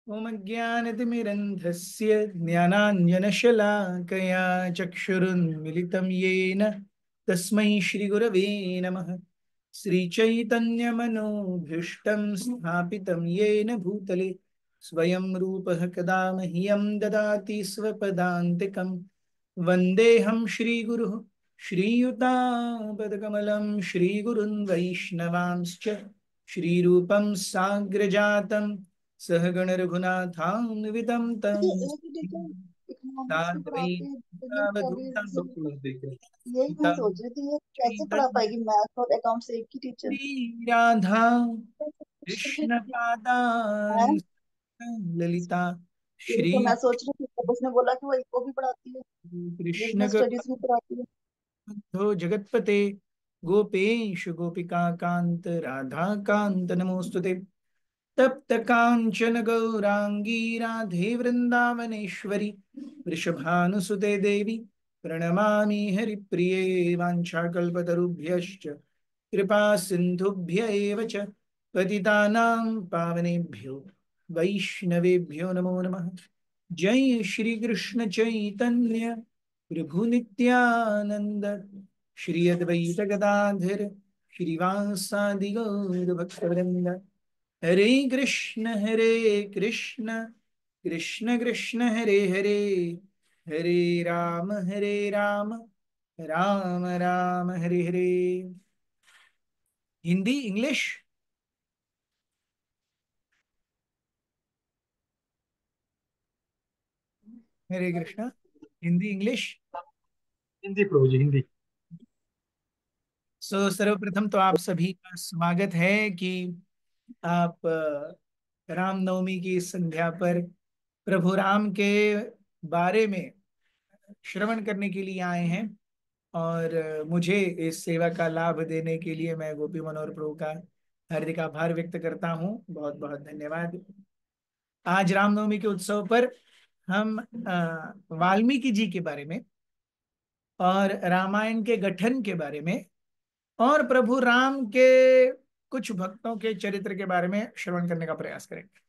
ॐ अज्ञानतिमिरन्धस्य ज्ञानाञ्जनशलाकया चक्षुरुन्मिलितं येन तस्मै श्रीगुरवे नमः। श्रीचैतन्यमनोभीष्टं स्थापितं येन भूतले स्वयं रूपः कदा मह्यं ददाति स्वपदान्तिकं। वन्देऽहं श्रीगुरुः श्रीयुतापदकमलं श्रीगुरुन् वैष्णवांश्च श्रीरूपं साग्रजातं सहगण रघुनाथान्वितं तं ये एक ही टीचर इकोनॉमिक्स में पढ़ाते हैं, बिजनेस स्टडीज से लेकर। यही मैं सोच रही थी, ये कैसे पढ़ा पाएगी मैथ और अकाउंट से एक ही टीचर। श्री राधा कृष्ण पादान मैम, ललिता यही श्री तो मैं सोच रही थी, तब उसने बोला कि वो इसको भी पढ़ाती है, कृष्ण बिजनेस स्टडीज भी पढ़ाती है। हो जगतपते गोपेश गोपिका कांत राधा कांत नमोस्तुते। तप्त कांचन गौरांगी राधे वृंदावनेश्वरी वृषभानुसुते देवी प्रणमामि हरिप्रिये। वाञ्छाकल्पतरुभ्यश्च कृपा सिन्धुभ्य एव च पतितानां पावनेभ्यो वैष्णवेभ्यो नमो नमः। जय श्री कृष्ण चैतन्य प्रभु नित्यानंद श्री अद्वैत गदाधर श्रीवासादि गौर भक्तवृंद। हरे कृष्ण कृष्ण कृष्ण हरे हरे हरे राम राम राम हरे हरे। हिंदी इंग्लिश? हरे कृष्णा। हिंदी इंग्लिश? हिंदी प्रभु जी, हिंदी। सर्वप्रथम तो आप सभी का स्वागत है कि आप रामनवमी की इस संध्या पर प्रभु राम के बारे में श्रवण करने के लिए आए हैं। और मुझे इस सेवा का लाभ देने के लिए मैं गोपी मनोहर प्रभु का हार्दिक आभार व्यक्त करता हूँ। बहुत बहुत धन्यवाद। आज रामनवमी के उत्सव पर हम वाल्मीकि जी के बारे में और रामायण के गठन के बारे में और प्रभु राम के कुछ भक्तों के चरित्र के बारे में श्रवण करने का प्रयास करेंगे।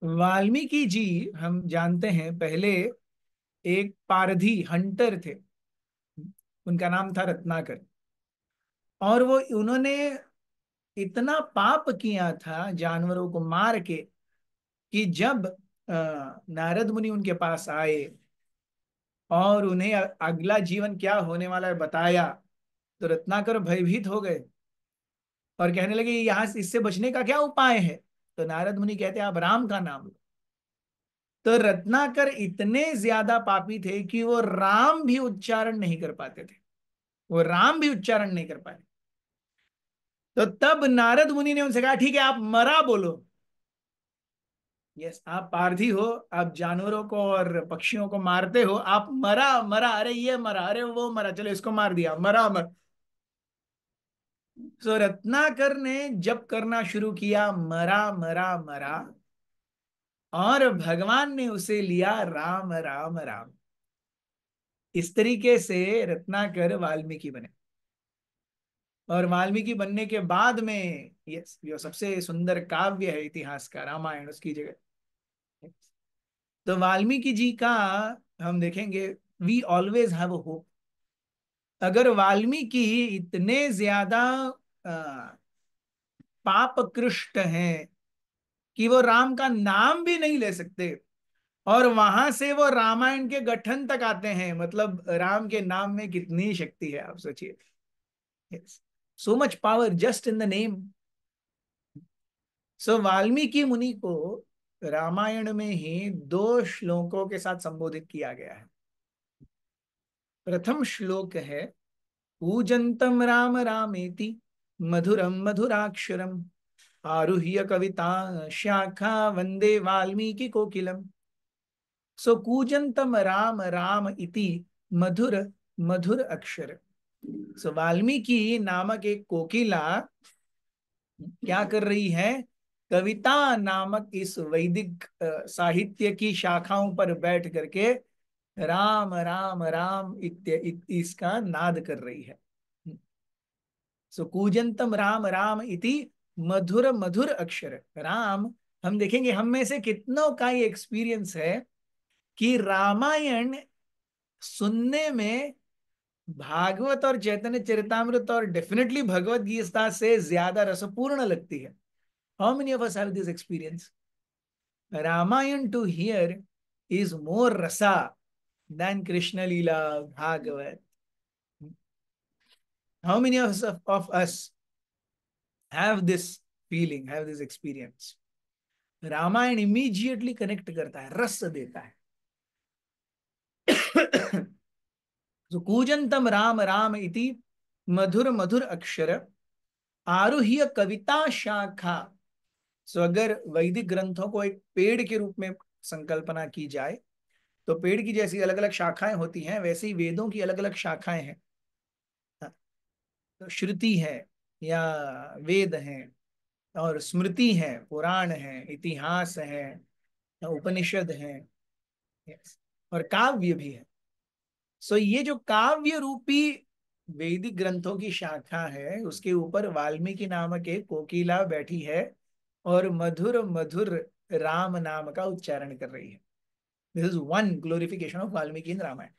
वाल्मीकि जी, हम जानते हैं, पहले एक पारधी हंटर थे। उनका नाम था रत्नाकर। और वो उन्होंने इतना पाप किया था जानवरों को मार के कि जब नारद मुनि उनके पास आए और उन्हें अगला जीवन क्या होने वाला है बताया, तो रत्नाकर भयभीत हो गए और कहने लगे यहाँ से इससे बचने का क्या उपाय है। तो नारद मुनि कहते आप राम का नाम लो। तो रत्नाकर इतने ज्यादा पापी थे कि वो राम भी उच्चारण नहीं कर पाते थे। वो राम भी उच्चारण नहीं कर पाए। तो तब नारद मुनि ने उनसे कहा ठीक है आप मरा बोलो। यस, आप पारधी हो, आप जानवरों को और पक्षियों को मारते हो, आप मरा मरा, अरे ये मरा, अरे वो मरा, चलो इसको मार दिया, मरा मर। तो रत्नाकर ने जब करना शुरू किया मरा मरा मरा, और भगवान ने उसे लिया राम राम राम। इस तरीके से रत्नाकर वाल्मीकि बने। और वाल्मीकि बनने के बाद में यस, जो सबसे सुंदर काव्य है इतिहास का रामायण, उसकी जगह। तो वाल्मीकि जी का हम देखेंगे, वी ऑलवेज हैव होप। अगर वाल्मीकि इतने ज्यादा पापकृष्ट हैं कि वो राम का नाम भी नहीं ले सकते, और वहां से वो रामायण के गठन तक आते हैं, मतलब राम के नाम में कितनी शक्ति है आप सोचिए। Yes, so much power just in the name. So Valmiki मुनि को रामायण में ही दो श्लोकों के साथ संबोधित किया गया है। प्रथम श्लोक है कूजंतम राम रामेति मधुरम मधुराक्षरम आरुह्य कविता शाखा वंदे वाल्मीकि कोकिलम। सो कूजंतम राम राम इति मधुर मधुर अक्षर। सो वाल्मीकि नामक एक कोकिला क्या कर रही है, कविता नामक इस वैदिक साहित्य की शाखाओं पर बैठ करके राम राम राम इसका नाद कर रही है। सो कूजंतम राम राम इति मधुर मधुर अक्षर। राम, हम देखेंगे हम में से कितनों का ये एक्सपीरियंस है कि रामायण सुनने में भागवत और चैतन्य चरितामृत और डेफिनेटली भगवत गीता से ज्यादा रसपूर्ण लगती है। How many of us have this experience? Ramayana to hear is more rasa than Krishna Leela, Bhagavat. How many of us have this feeling, have this experience? Ramayana immediately connect करता है, रस देता है। तो कूजंतम राम राम इति मधुर मधुर अक्षर आरुह्य कविता शाखा। सो अगर वैदिक ग्रंथों को एक पेड़ के रूप में संकल्पना की जाए तो पेड़ की जैसी अलग अलग शाखाएं होती हैं, वैसे ही वेदों की अलग अलग शाखाएं हैं। तो श्रुति है या वेद हैं, और स्मृति है, पुराण है, इतिहास है, उपनिषद है, और काव्य भी है। सो ये जो काव्य रूपी वैदिक ग्रंथों की शाखा है, उसके ऊपर वाल्मीकि नामक एक कोकिला बैठी है और मधुर मधुर राम नाम का उच्चारण कर रही है। This is one glorification of Valmiki in Ramayana.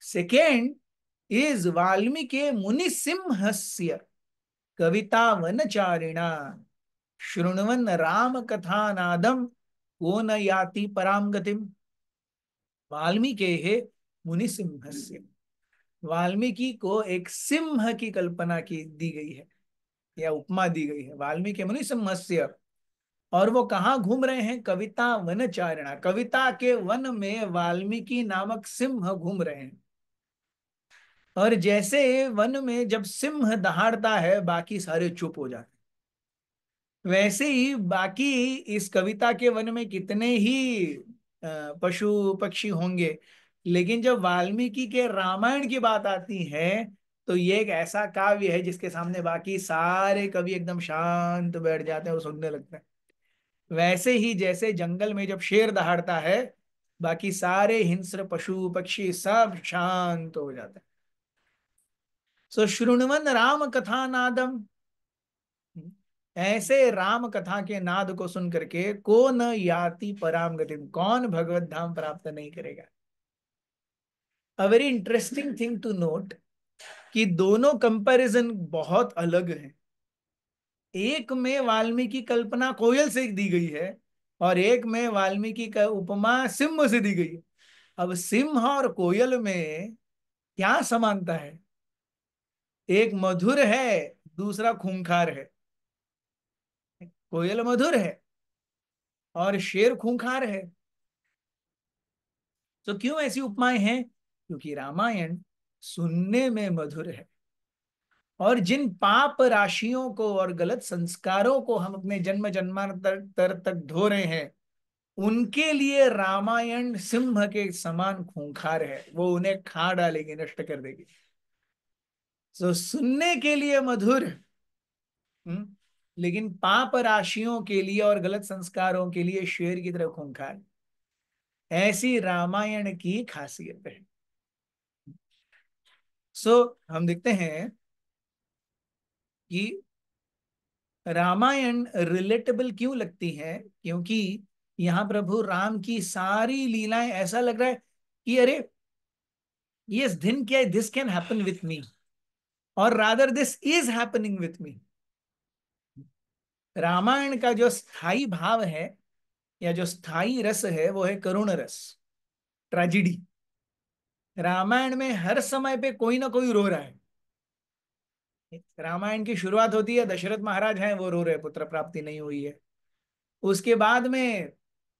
Second is Valmiki मुनि सिंहस्य कविता वनचारिणा शृण्वन् राम कथा नादम को न याति पराम गतिम। वाल्मीकि मुनि सिंहस्य, वाल्मीकि को एक सिंह की कल्पना की दी गई है या उपमा दी गई है। वाल्मीकि मुनि सिंहस्य, और वो कहाँ घूम रहे हैं? कविता वनचारिणा, कविता के वन में वाल्मीकि नामक सिंह घूम रहे हैं। और जैसे वन में जब सिंह दहाड़ता है बाकी सारे चुप हो जाते हैं, वैसे ही बाकी इस कविता के वन में कितने ही पशु पक्षी होंगे, लेकिन जब वाल्मीकि के रामायण की बात आती है तो ये एक ऐसा काव्य है जिसके सामने बाकी सारे कवि एकदम शांत बैठ जाते हैं और सुनने लगते हैं। वैसे ही जैसे जंगल में जब शेर दहाड़ता है बाकी सारे हिंस्र पशु पक्षी सब शांत हो जाते हैं। सो शृण्वन् राम कथा नादम, ऐसे राम कथा के नाद को सुन करके को न याति पराम गतिम, कौन भगवत धाम प्राप्त नहीं करेगा। A very interesting thing to note कि दोनों कंपैरिजन बहुत अलग हैं। एक में वाल्मीकि कल्पना कोयल से दी गई है और एक में वाल्मीकि का उपमा सिंह से दी गई है। अब सिंह और कोयल में क्या समानता है? एक मधुर है, दूसरा खूंखार है। कोयल मधुर है और शेर खूंखार है। तो क्यों ऐसी उपमाएं हैं? क्योंकि रामायण सुनने में मधुर है, और जिन पाप राशियों को और गलत संस्कारों को हम अपने जन्म जन्मांतर तक ढो रहे हैं, उनके लिए रामायण सिंह के समान खूंखार है। वो उन्हें खा डालेगी, नष्ट कर देगी। तो सुनने के लिए मधुर, लेकिन पाप राशियों के लिए और गलत संस्कारों के लिए शेर की तरह खूंखार। ऐसी रामायण की खासियत है। हम देखते हैं कि रामायण रिलेटेबल क्यों लगती है, क्योंकि यहां प्रभु राम की सारी लीलाएं ऐसा लग रहा है कि अरे यस दिन क्या, this can happen with me, और rather this is happening with me. Ramayana का जो स्थायी भाव है या जो स्थायी रस है वो है करुण रस, ट्रेजिडी। रामायण में हर समय पे कोई ना कोई रो रहा है। रामायण की शुरुआत होती है, दशरथ महाराज हैं, वो रो रहे, पुत्र प्राप्ति नहीं हुई है। उसके बाद में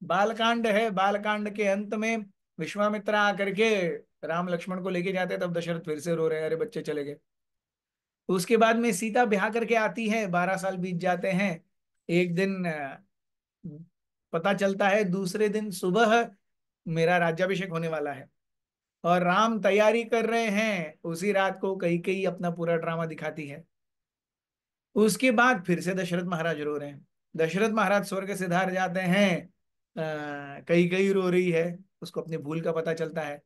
बालकांड है, बालकांड के अंत में विश्वामित्र आकर के राम लक्ष्मण को लेके जाते, तब दशरथ फिर से रो रहे हैं, अरे बच्चे चले गए। उसके बाद में सीता ब्याह करके आती है, 12 साल बीत जाते हैं। एक दिन पता चलता है दूसरे दिन सुबह मेरा राज्याभिषेक होने वाला है, और राम तैयारी कर रहे हैं। उसी रात को कई अपना पूरा ड्रामा दिखाती है। उसके बाद फिर से दशरथ महाराज रो रहे हैं। दशरथ महाराज स्वर्ग से सिधार जाते हैं, कई रो रही है, उसको अपनी भूल का पता चलता है।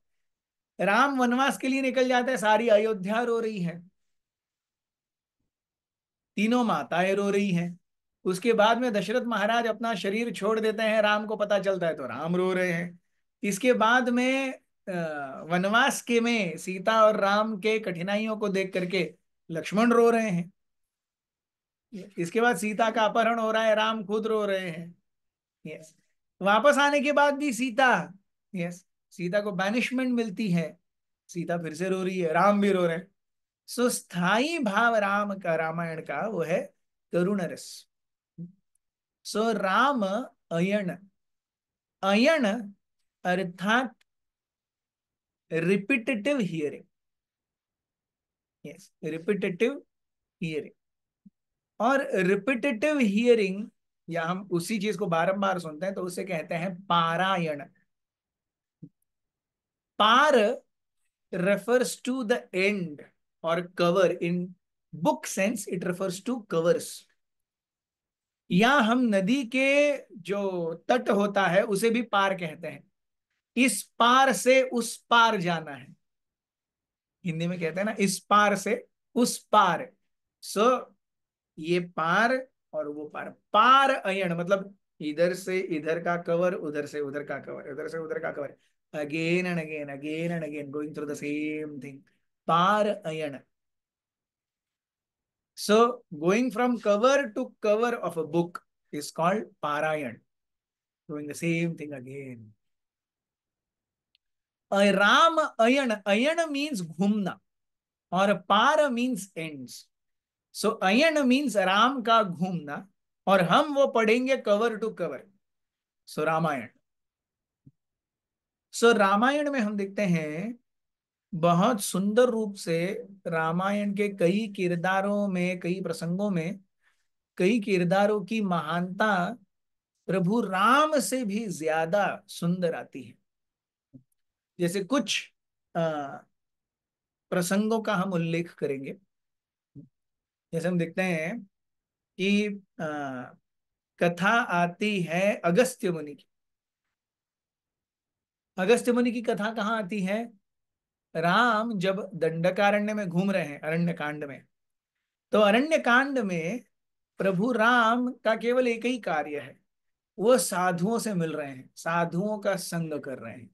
राम वनवास के लिए निकल जाते हैं, सारी अयोध्या रो रही है। तीनों माताएं रो रही हैं। उसके बाद में दशरथ महाराज अपना शरीर छोड़ देते हैं, राम को पता चलता है तो राम रो रहे हैं। इसके बाद में वनवास के में सीता और राम के कठिनाइयों को देख करके लक्ष्मण रो रहे हैं। इसके बाद सीता का अपहरण हो रहा है, राम खुद रो रहे हैं। यस। वापस आने के बाद भी सीता, यस, सीता को बैनिशमेंट मिलती है, सीता फिर से रो रही है, राम भी रो रहे हैं। सो स्थाई भाव राम का, रामायण का, वो है करुण रस। सो राम अयण, अयण अर्थात repetitive hearing. Yes, repetitive hearing. और रिपीटेटिव हियरिंग, या हम उसी चीज को बारंबार सुनते हैं तो उसे कहते हैं पारायण। पार refers to the end or cover. In book sense it refers to covers. या हम नदी के जो तट होता है उसे भी पार कहते हैं। इस पार से उस पार जाना है, हिंदी में कहते हैं ना, इस पार से उस पार। सो ये पार और वो पार, पार अयण मतलब इधर से इधर का कवर, उधर से उधर का कवर, उधर से उधर का cover, again and again, again and again, going through the same thing, पार अयण। So going from cover to cover of a book is called Parayan, doing the same thing again. A Ram Ayan, Ayan means घूमना और पार means ends. So Ayan means Ram का घूमना और हम वो पढ़ेंगे कवर टू कवर। सो रामायण। सो रामायण में हम देखते हैं बहुत सुंदर रूप से रामायण के कई किरदारों में, कई प्रसंगों में, कई किरदारों की महानता प्रभु राम से भी ज्यादा सुंदर आती है। जैसे कुछ अ, प्रसंगों का हम उल्लेख करेंगे। जैसे हम देखते हैं कि कथा आती है अगस्त्य मुनि की। अगस्त्य मुनि की कथा कहाँ आती है? राम जब दंडकारण्य में घूम रहे हैं, अरण्य कांड में, तो अरण्य कांड में प्रभु राम का केवल एक ही कार्य है, वो साधुओं से मिल रहे हैं, साधुओं का संग कर रहे हैं।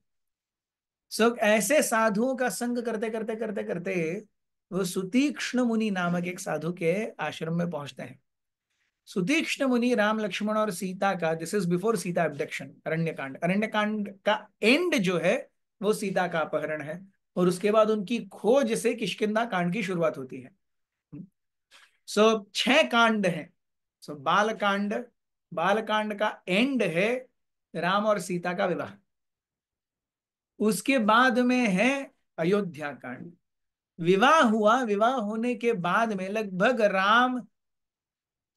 सो ऐसे साधुओं का संग करते करते करते करते वो सुतीक्ष्ण मुनि नामक एक साधु के आश्रम में पहुंचते हैं। सुतीक्ष्ण मुनि राम लक्ष्मण और सीता का, this is before Sita abduction, Aranyakanda, Aranyakanda का एंड जो है वो सीता का अपहरण है, और उसके बाद उनकी खोज से किष्किंधा कांड की शुरुआत होती है। सो 6 कांड हैं। सो बालकांड, बालकांड का एंड है राम और सीता का विवाह। उसके बाद में है अयोध्या कांड, विवाह हुआ। विवाह होने के बाद में लगभग राम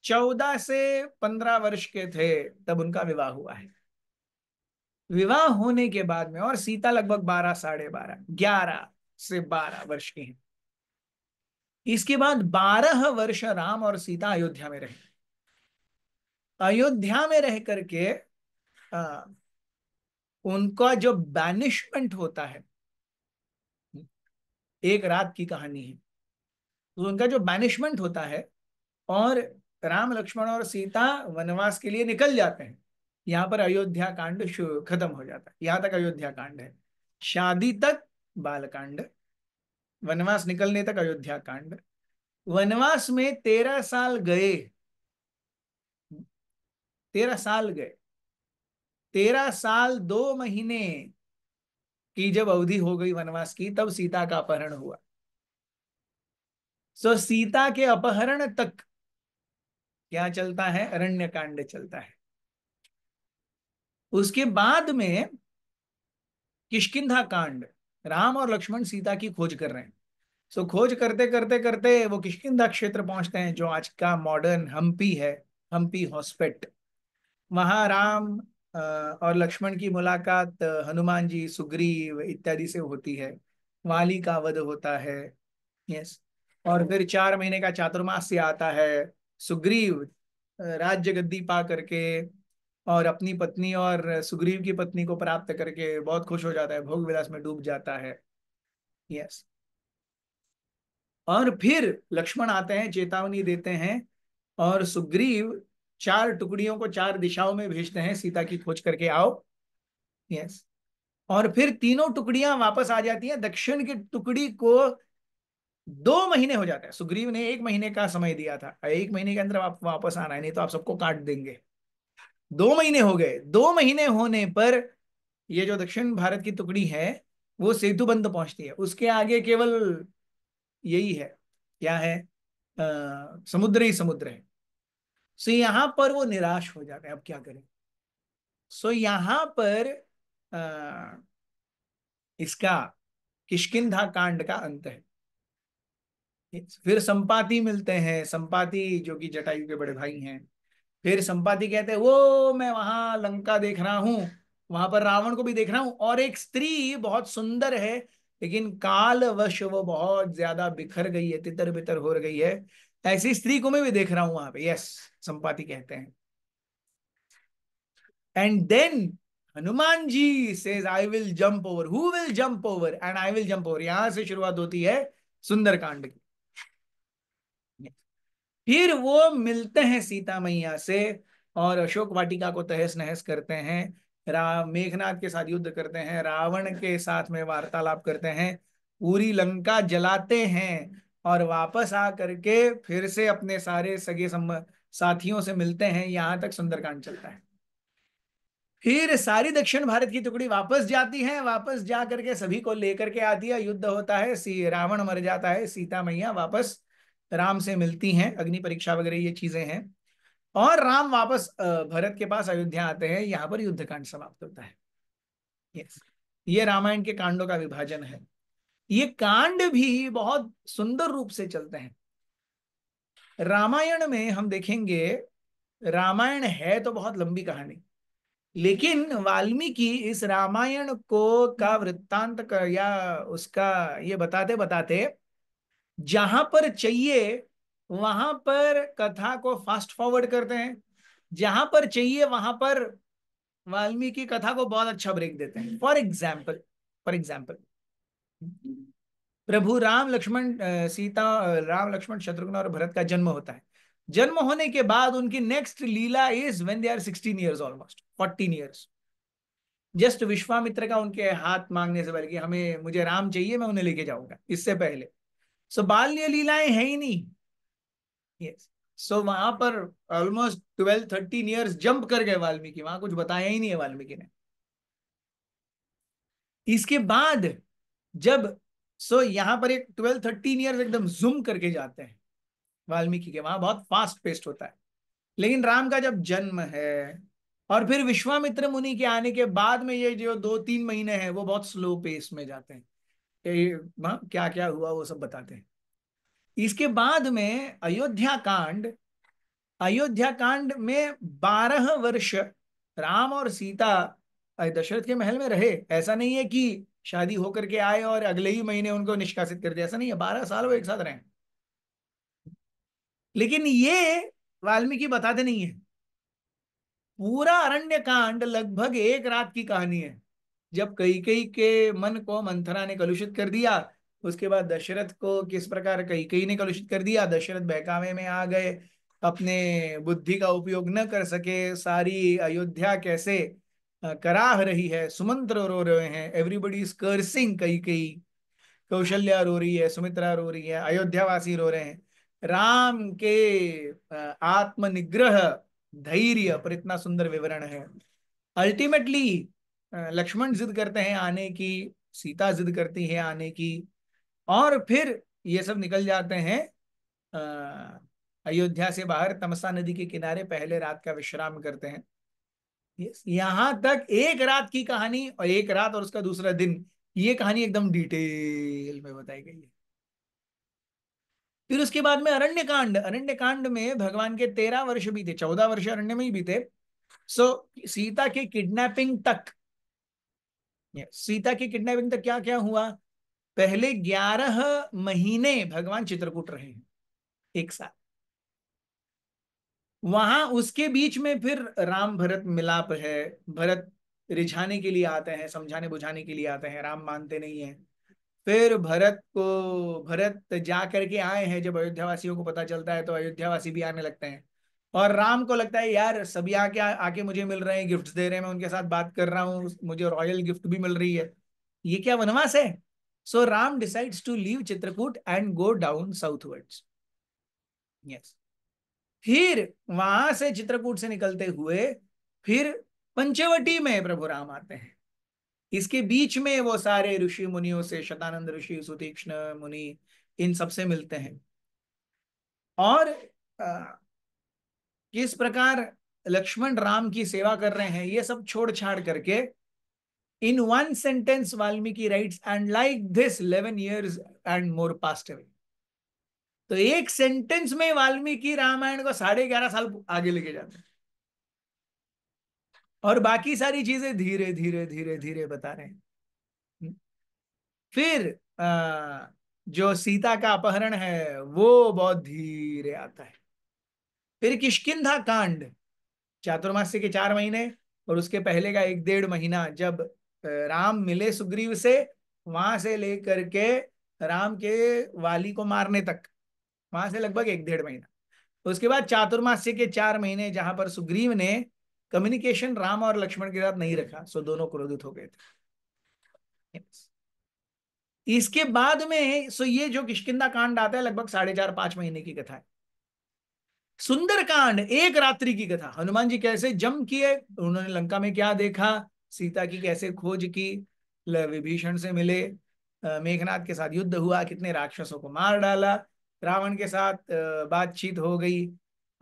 14 से 15 वर्ष के थे तब उनका विवाह हुआ है। विवाह होने के बाद में, और सीता लगभग 12, साढ़े 12, 11 से 12 वर्ष की है। इसके बाद 12 वर्ष राम और सीता अयोध्या में रहे। अयोध्या में रह करके उनका जो बैनिशमेंट होता है, एक रात की कहानी है, तो उनका जो बैनिशमेंट होता है और राम लक्ष्मण और सीता वनवास के लिए निकल जाते हैं, यहाँ पर अयोध्या कांड खत्म हो जाता है। यहाँ तक अयोध्या कांड है, शादी तक बालकांड, वनवास निकलने तक अयोध्या कांड। वनवास में 13 साल गए, 13 साल गए, 13 साल 2 महीने की जब अवधि हो गई वनवास की, तब सीता का अपहरण हुआ। सो सीता के अपहरण तक क्या चलता है? अरण्य कांड चलता है। उसके बाद में किष्किंधा कांड, राम और लक्ष्मण सीता की खोज कर रहे हैं। सो खोज करते करते करते वो किष्किंधा क्षेत्र पहुंचते हैं, जो आज का मॉडर्न हम्पी है, हम्पी हॉस्पिट। वहां राम और लक्ष्मण की मुलाकात हनुमान जी, सुग्रीव इत्यादि से होती है। वाली का वध होता है। यस। और फिर 4 महीने का चातुर्मास्य आता है। सुग्रीव राज्य गद्दी पा करके और अपनी पत्नी और सुग्रीव की पत्नी को प्राप्त करके बहुत खुश हो जाता है, भोग विलास में डूब जाता है। यस। और फिर लक्ष्मण आते हैं, चेतावनी देते हैं और सुग्रीव 4 टुकड़ियों को 4 दिशाओं में भेजते हैं, सीता की खोज करके आओ। यस। और फिर तीनों टुकड़ियां वापस आ जाती हैं। दक्षिण की टुकड़ी को 2 महीने हो जाते हैं। सुग्रीव ने 1 महीने का समय दिया था, 1 महीने के अंदर आप वापस आना है, नहीं तो आप सबको काट देंगे। 2 महीने हो गए। 2 महीने होने पर ये जो दक्षिण भारत की टुकड़ी है वो सेतु बंद पहुंचती है। उसके आगे केवल यही है, क्या है, समुद्र ही समुद्र है। सो यहां पर वो निराश हो जाते हैं, अब क्या करें। सो यहां पर अ, इसका किष्किंधा कांड का अंत है। फिर संपाति मिलते हैं, संपाति जो कि जटायु के बड़े भाई हैं। फिर संपाति कहते हैं वो मैं वहां लंका देख रहा हूं, वहां पर रावण को भी देख रहा हूं, और एक स्त्री बहुत सुंदर है, लेकिन कालवश वो बहुत ज्यादा बिखर गई है, तितर बितर हो गई है। ऐसी स्त्री को मैं भी देख रहा हूं वहां पे। यस, संपाति कहते हैं। And then Hanuman ji says I will jump over, who will jump over, and I will jump over. यहां से शुरुआत होती है सुंदरकांड की। फिर वो मिलते हैं सीता मैया से और अशोक वाटिका को तहस नहस करते हैं। राम मेघनाथ के साथ युद्ध करते हैं, रावण के साथ में वार्तालाप करते हैं, पूरी लंका जलाते हैं, और वापस आ करके फिर से अपने सारे सगे साथियों से मिलते हैं। यहां तक सुंदरकांड चलता है। फिर सारी दक्षिण भारत की टुकड़ी वापस जाती है, वापस जा करके सभी को लेकर के आती है, युद्ध होता है, रावण मर जाता है, सीता मैया वापस राम से मिलती हैं, अग्नि परीक्षा वगैरह ये चीजें हैं, और राम वापस भरत के पास अयोध्या आते हैं। यहाँ पर युद्ध कांड समाप्त होता है। यस, ये रामायण के कांडों का विभाजन है। ये कांड भी बहुत सुंदर रूप से चलते हैं। रामायण में हम देखेंगे, रामायण है तो बहुत लंबी कहानी, लेकिन वाल्मीकि इस रामायण को का वृत्तांत या उसका ये बताते बताते जहां पर चाहिए वहां पर कथा को फास्ट फॉरवर्ड करते हैं, जहां पर चाहिए वहां पर वाल्मीकि कथा को बहुत अच्छा ब्रेक देते हैं। फॉर एग्जाम्पल प्रभु राम लक्ष्मण सीता राम लक्ष्मण शत्रुघ्न और भरत का जन्म होता है। जन्म होने के बाद उनकी नेक्स्ट लीला is when they are 16 years, almost 14 years. Just Vishwamitra का उनके हाथ मांगने से पहले कि हमें मुझे राम चाहिए, मैं उन्हें लेके जाऊंगा, इससे पहले सो बाल लीलाएं है ही नहीं। यस। सो वहां पर ऑलमोस्ट 12-13 ईयर्स जंप कर गए वाल्मीकि, वहां कुछ बताया ही नहीं है वाल्मीकि ने। इसके बाद जब यहां पर एक 12-13 ईयर्स एकदम जूम करके जाते हैं वाल्मीकि के, वहां बहुत फास्ट पेस्ट होता है। लेकिन राम का जब जन्म है और फिर विश्वामित्र मुनि के आने के बाद में ये जो 2-3 महीने हैं वो बहुत स्लो पेस में जाते हैं। क्या क्या हुआ वो सब बताते हैं। इसके बाद में अयोध्या कांड में 12 वर्ष राम और सीता दशरथ के महल में रहे। ऐसा नहीं है कि शादी होकर के आए और अगले ही महीने उनको निष्कासित कर दिया, ऐसा नहीं है, 12 साल वो एक साथ रहे। लेकिन ये वाल्मीकि बताते नहीं है। पूरा अरण्य कांड लगभग एक रात की कहानी है। जब कैकेयी के मन को मंथरा ने कलुषित कर दिया, उसके बाद दशरथ को किस प्रकार कैकेयी ने कलुषित कर दिया, दशरथ बहकावे में आ गए, अपने बुद्धि का उपयोग न कर सके, सारी अयोध्या कैसे कराह रही है, सुमंत्र रो रहे हैं, everybody is cursing Kaikeyi, Kaushalya रो रही है, सुमित्रा रो रही है, अयोध्यावासी रो रहे हैं। राम के आत्मनिग्रह, धैर्य पर इतना सुंदर विवरण है। अल्टीमेटली लक्ष्मण जिद करते हैं आने की, सीता जिद करती है आने की, और फिर ये सब निकल जाते हैं अयोध्या से बाहर, तमसा नदी के किनारे पहले रात का विश्राम करते हैं। यहां तक एक रात की कहानी, और एक रात और उसका दूसरा दिन, ये कहानी एकदम डिटेल में बताई गई है। फिर उसके बाद में अरण्य कांड में भगवान के 13 वर्ष बीते, 14 वर्ष अरण्य में ही बीते। सीता के किडनैपिंग तक, क्या क्या हुआ। पहले 11 महीने भगवान चित्रकूट रहे हैं एक साथ। वहां उसके बीच में फिर राम भरत मिलाप है। भरत रिझाने के लिए आते हैं, समझाने बुझाने के लिए आते हैं, राम मानते नहीं है। फिर भरत जा करके आए हैं, जब अयोध्यावासियों को पता चलता है तो अयोध्यावासी भी आने लगते हैं। और राम को लगता है यार सभी आके आके मुझे मिल रहे हैं, गिफ्ट्स दे रहे हैं, मैं उनके साथ बात कर रहा हूँ, मुझे रॉयल गिफ्ट भी मिल रही है, ये क्या वनवास है। So Ram decides to leave Chitrakoot and go down southwards. Yes. फिर वहां से चित्रकूट से निकलते हुए फिर पंचवटी में प्रभु राम आते हैं। इसके बीच में वो सारे ऋषि मुनियों से, शतानंद ऋषि, सुतीक्ष्ण मुनि, इन सबसे मिलते हैं। और किस प्रकार लक्ष्मण राम की सेवा कर रहे हैं ये सब छोड़ छाड़ करके, in one sentence Valmiki rights, and like this 11 years and more passed away. तो एक सेंटेंस में वाल्मीकि रामायण को 11.5 साल आगे लेके जाते हैं, और बाकी सारी चीजें धीरे धीरे धीरे धीरे बता रहे हैं। फिर जो सीता का अपहरण है वो बहुत धीरे आता है। फिर किष्किंधा कांड, चातुर्मास्य के 4 महीने और उसके पहले का 1 डेढ़ महीना, जब राम मिले सुग्रीव से, वहां से लेकर के राम के वाली को मारने तक, वहां से लगभग 1 डेढ़ महीना। उसके बाद चातुर्मास्य के 4 महीने, जहां पर सुग्रीव ने कम्युनिकेशन राम और लक्ष्मण के साथ नहीं रखा, सो दोनों क्रोधित हो गए थे। इसके बाद में सो ये जो किष्किंधा कांड आता है, लगभग 4.5 5 महीने की कथा है। सुंदरकांड 1 रात्रि की कथा, हनुमान जी कैसे जंप किए, उन्होंने लंका में क्या देखा, सीता की कैसे खोज की, विभीषण से मिले, मेघनाथ के साथ युद्ध हुआ, कितने राक्षसों को मार डाला, रावण के साथ बातचीत हो गई,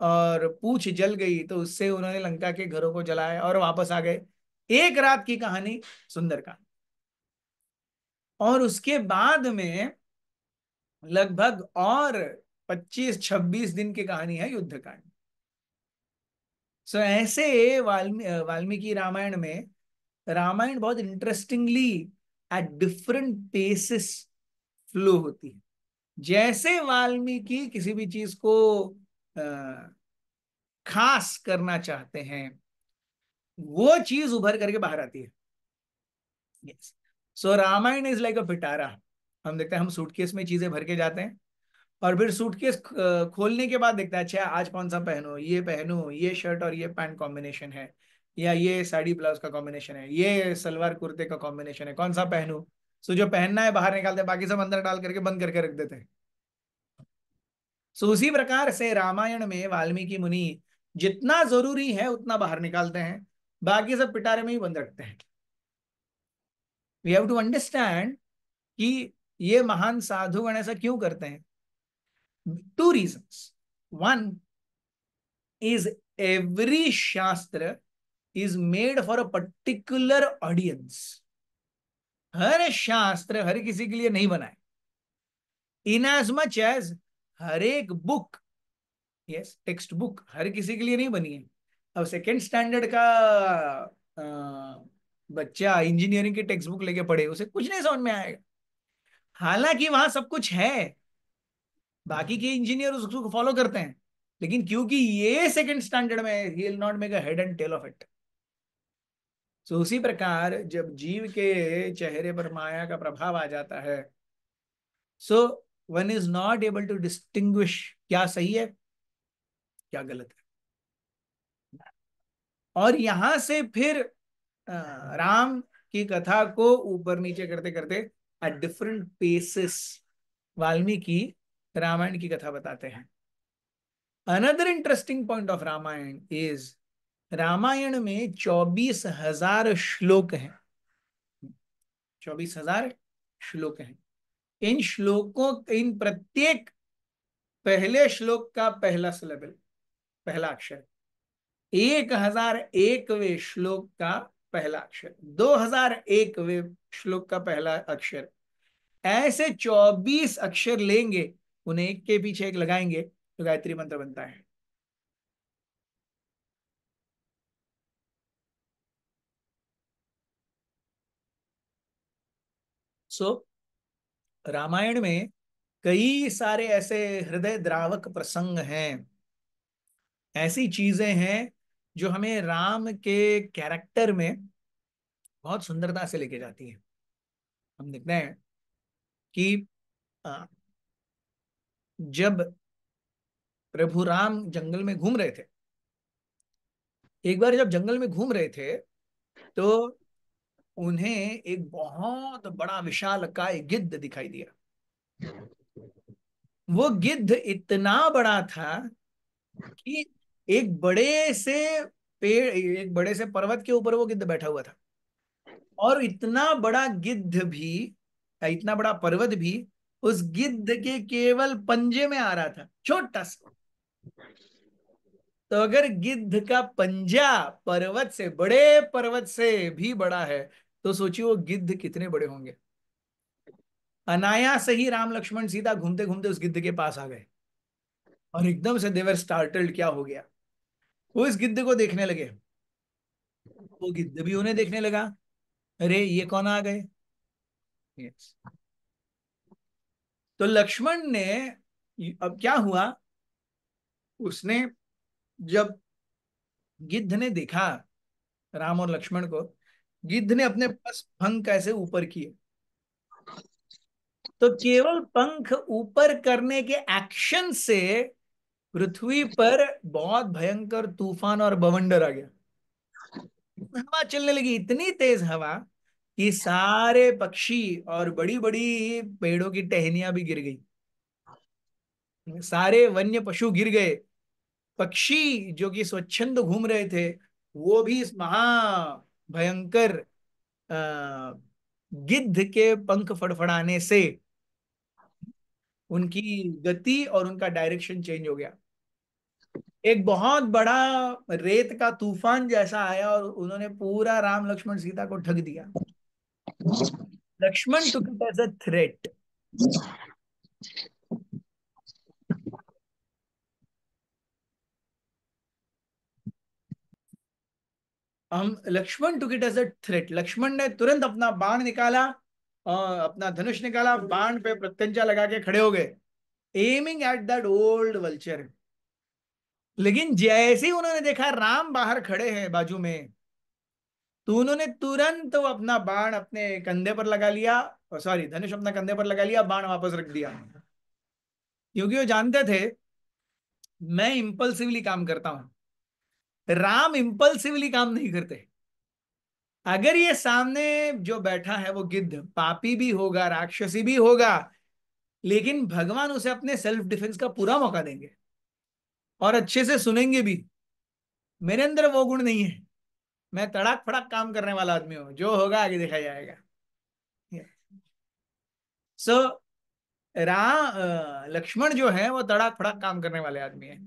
और पूछ जल गई तो उससे उन्होंने लंका के घरों को जलाया और वापस आ गए। 1 रात की कहानी सुंदरकांड। और उसके बाद में लगभग और 25 26 दिन की कहानी है युद्धकांड। सो ऐसे वाल्मीकि रामायण में, रामायण बहुत interestingly at different paces flow होती है। जैसे वाल्मीकि किसी भी चीज को अ, खास करना चाहते हैं, वो चीज उभर करके बाहर आती है। Yes. So Ramayana is like a पिटारा। हम देखते हैं, हम सूटकेस में चीजें भर के जाते हैं, और फिर सूटकेस खोलने के बाद देखता है, अच्छा आज कौन सा पहनूं, ये शर्ट और ये पैंट कॉम्बिनेशन है, या ये साड़ी ब्लाउज का कॉम्बिनेशन है, ये सलवार कुर्ते का कॉम्बिनेशन है, कौन सा पहनूं। सो जो पहनना है बाहर निकालते हैं, बाकी सब अंदर डाल करके बंद करके रख देते हैं। सो उसी प्रकार से रामायण में वाल्मीकि मुनि जितना जरूरी है उतना बाहर निकालते हैं, बाकी सब पिटारे में ही बंद रखते हैं। वी हैव टू अंडरस्टैंड कि ये महान साधुगण ऐसा क्यों करते हैं। 2 reasons. One is every shastra is made for a particular audience. हर शास्त्र हर किसी के लिए नहीं बना है। इन एज मच एज हर एक बुक, यस, टेक्स्ट बुक हर किसी के लिए नहीं बनी है। अब सेकेंड स्टैंडर्ड का बच्चा इंजीनियरिंग की टेक्स्ट बुक लेके पढ़े, उसे कुछ नहीं समझ में आएगा। हालांकि वहां सब कुछ है, बाकी के इंजीनियर उसको फॉलो करते हैं, लेकिन क्योंकि ये सेकंड स्टैंडर्ड में, he will not make a head and tail of it. So उसी प्रकार जब जीव के चेहरे पर माया का प्रभाव आ जाता है, so one is not able to distinguish क्या सही है क्या गलत है। और यहां से फिर राम की कथा को ऊपर नीचे करते करते at different paces Valmiki Ramayana की कथा बताते हैं। Another interesting point of Ramayana is, Ramayana में 24,000 श्लोक हैं। 24,000 श्लोक हैं। इन श्लोकों, इन प्रत्येक पहले श्लोक का पहला सिलेबल, पहला अक्षर, 1001वें श्लोक का पहला अक्षर, 2001वें श्लोक का पहला अक्षर, ऐसे 24 अक्षर लेंगे, उन्हें एक के पीछे एक लगाएंगे तो गायत्री मंत्र बनता है। सो रामायण में कई सारे ऐसे हृदय द्रावक प्रसंग हैं, ऐसी चीजें हैं जो हमें राम के कैरेक्टर में बहुत सुंदरता से लेके जाती है। हम देखते हैं कि अ, जब प्रभु राम जंगल में घूम रहे थे, एक बार जब जंगल में घूम रहे थे तो उन्हें एक बहुत बड़ा विशालकाय गिद्ध दिखाई दिया। वो गिद्ध इतना बड़ा था कि एक बड़े से एक बड़े से पर्वत के ऊपर वो गिद्ध बैठा हुआ था। और इतना बड़ा गिद्ध भी, इतना बड़ा पर्वत भी उस गिद्ध के केवल पंजे में आ रहा था, छोटा सा। तो अगर गिद्ध का पंजा पर्वत से, बड़े पर्वत से भी बड़ा है, तो सोचिए वो गिद्ध कितने बड़े होंगे। अनायास ही राम लक्ष्मण सीता घूमते घूमते उस गिद्ध के पास आ गए और एकदम से देवर स्टार्टल्ड, क्या हो गया। वो इस गिद्ध को देखने लगे, वो गिद्ध भी उन्हें देखने लगा। अरे ये कौन आ गए। Yes. तो लक्ष्मण ने, अब क्या हुआ, उसने, जब गिद्ध ने देखा राम और लक्ष्मण को, गिद्ध ने अपने पास पंख ऐसे ऊपर किए, तो केवल पंख ऊपर करने के एक्शन से पृथ्वी पर बहुत भयंकर तूफान और बवंडर आ गया। हवा चलने लगी, इतनी तेज हवा कि सारे पक्षी और बड़ी बड़ी पेड़ों की टहनियां भी गिर गई, सारे वन्य पशु गिर गए। पक्षी जो कि स्वच्छंद घूम रहे थे, वो भी इस महा भयंकर गिद्ध के पंख फड़फड़ाने से उनकी गति और उनका डायरेक्शन चेंज हो गया। एक बहुत बड़ा रेत का तूफान जैसा आया और उन्होंने पूरा राम लक्ष्मण सीता को ढक दिया। Lakshman took it as a threat. हम Lakshman took it as a threat. Lakshman ने तुरंत अपना बाण निकाला और अपना धनुष निकाला, बाण पे प्रत्यंचा लगा के खड़े हो गए, aiming at that old vulture. लेकिन जैसे ही उन्होंने देखा राम बाहर खड़े हैं बाजू में, तो उन्होंने तुरंत वो अपना बाण अपने कंधे पर लगा लिया, सॉरी धनुष अपना कंधे पर लगा लिया, बाण वापस रख दिया। क्योंकि वो जानते थे मैं इंपल्सिवली काम करता हूं, राम इंपल्सिवली काम नहीं करते। अगर ये सामने जो बैठा है वो गिद्ध पापी भी होगा, राक्षसी भी होगा, लेकिन भगवान उसे अपने सेल्फ डिफेंस का पूरा मौका देंगे और अच्छे से सुनेंगे भी। मेरे अंदर वो गुण नहीं है, मैं तड़ाक फड़ाक काम करने वाला आदमी हूं, जो होगा आगे देखा जाएगा। सो लक्ष्मण जो है वो तड़ाक फड़ाक काम करने वाले आदमी है।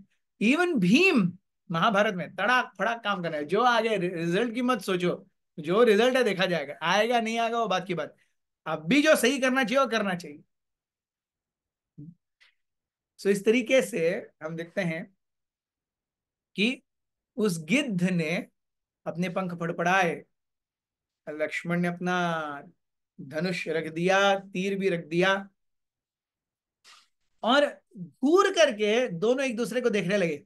इवन भीम महाभारत में तड़ाक फड़ाक काम करना है। जो आगे रिजल्ट की मत सोचो, जो रिजल्ट है देखा जाएगा, आएगा नहीं आएगा वो बात की बात। अब भी जो सही करना चाहिए वो करना चाहिए। सो इस तरीके से हम देखते हैं कि उस गिद्ध ने अपने पंख फड़फड़ाए, लक्ष्मण ने अपना धनुष रख दिया, तीर भी रख दिया, और घूर करके दोनों एक दूसरे को देखने लगे।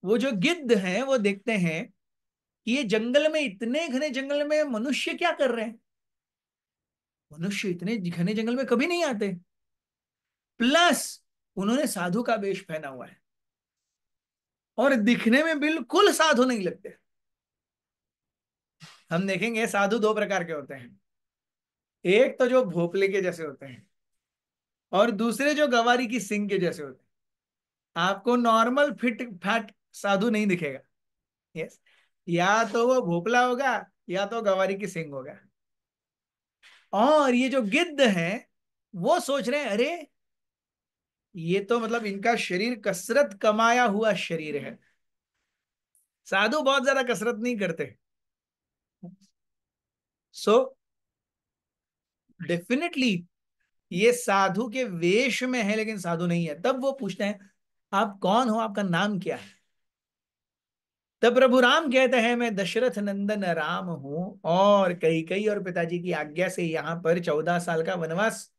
वो जो गिद्ध हैं वो देखते हैं कि ये जंगल में, इतने घने जंगल में मनुष्य क्या कर रहे हैं। मनुष्य इतने घने जंगल में कभी नहीं आते, प्लस उन्होंने साधु का वेश पहना हुआ है और दिखने में बिल्कुल साधु नहीं लगते। हम देखेंगे साधु दो प्रकार के होते हैं, एक तो जो भोपले के जैसे होते हैं और दूसरे जो गवारी की सिंग के जैसे होते हैं। आपको नॉर्मल फिट फैट साधु नहीं दिखेगा। यस, या तो वो भोपला होगा या तो गवारी की सिंग होगा। और ये जो गिद्ध हैं वो सोच रहे हैं अरे ये तो मतलब इनका शरीर कसरत कमाया हुआ शरीर है। साधु बहुत ज्यादा कसरत नहीं करते। सो डेफिनेटली ये साधु के वेश में है लेकिन साधु नहीं है। तब वो पूछते हैं आप कौन हो, आपका नाम क्या है। तब प्रभु राम कहते हैं मैं दशरथ नंदन राम हूं और कई और पिताजी की आज्ञा से यहाँ पर 14 साल का वनवास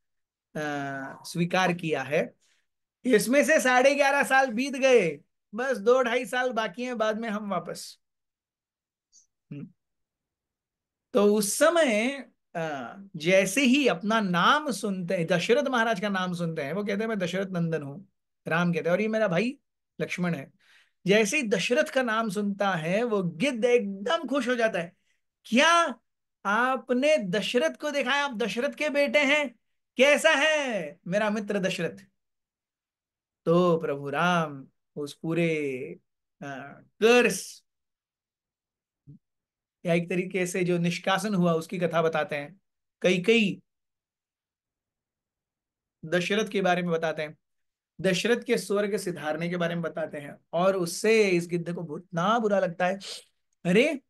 स्वीकार किया है। इसमें से 11.5 साल बीत गए, बस 2-2.5 साल बाकी हैं, बाद में हम वापस। तो उस समय जैसे ही अपना नाम सुनते हैं, दशरथ महाराज का नाम सुनते हैं, वो कहते हैं मैं दशरथ नंदन हूं। राम कहते हैं और ये मेरा भाई लक्ष्मण है। जैसे ही दशरथ का नाम सुनता है वो गिद्ध एकदम खुश हो जाता है। क्या आपने दशरथ को देखा है? आप दशरथ के बेटे हैं? कैसा है मेरा मित्र दशरथ? तो प्रभु राम उस पूरे कर्स या एक तरीके से जो निष्कासन हुआ उसकी कथा बताते हैं। कई कई दशरथ के बारे में बताते हैं, दशरथ के स्वर्ग सिधारने के बारे में बताते हैं, और उससे इस गिद्ध को बहुत ना बुरा लगता है। अरे,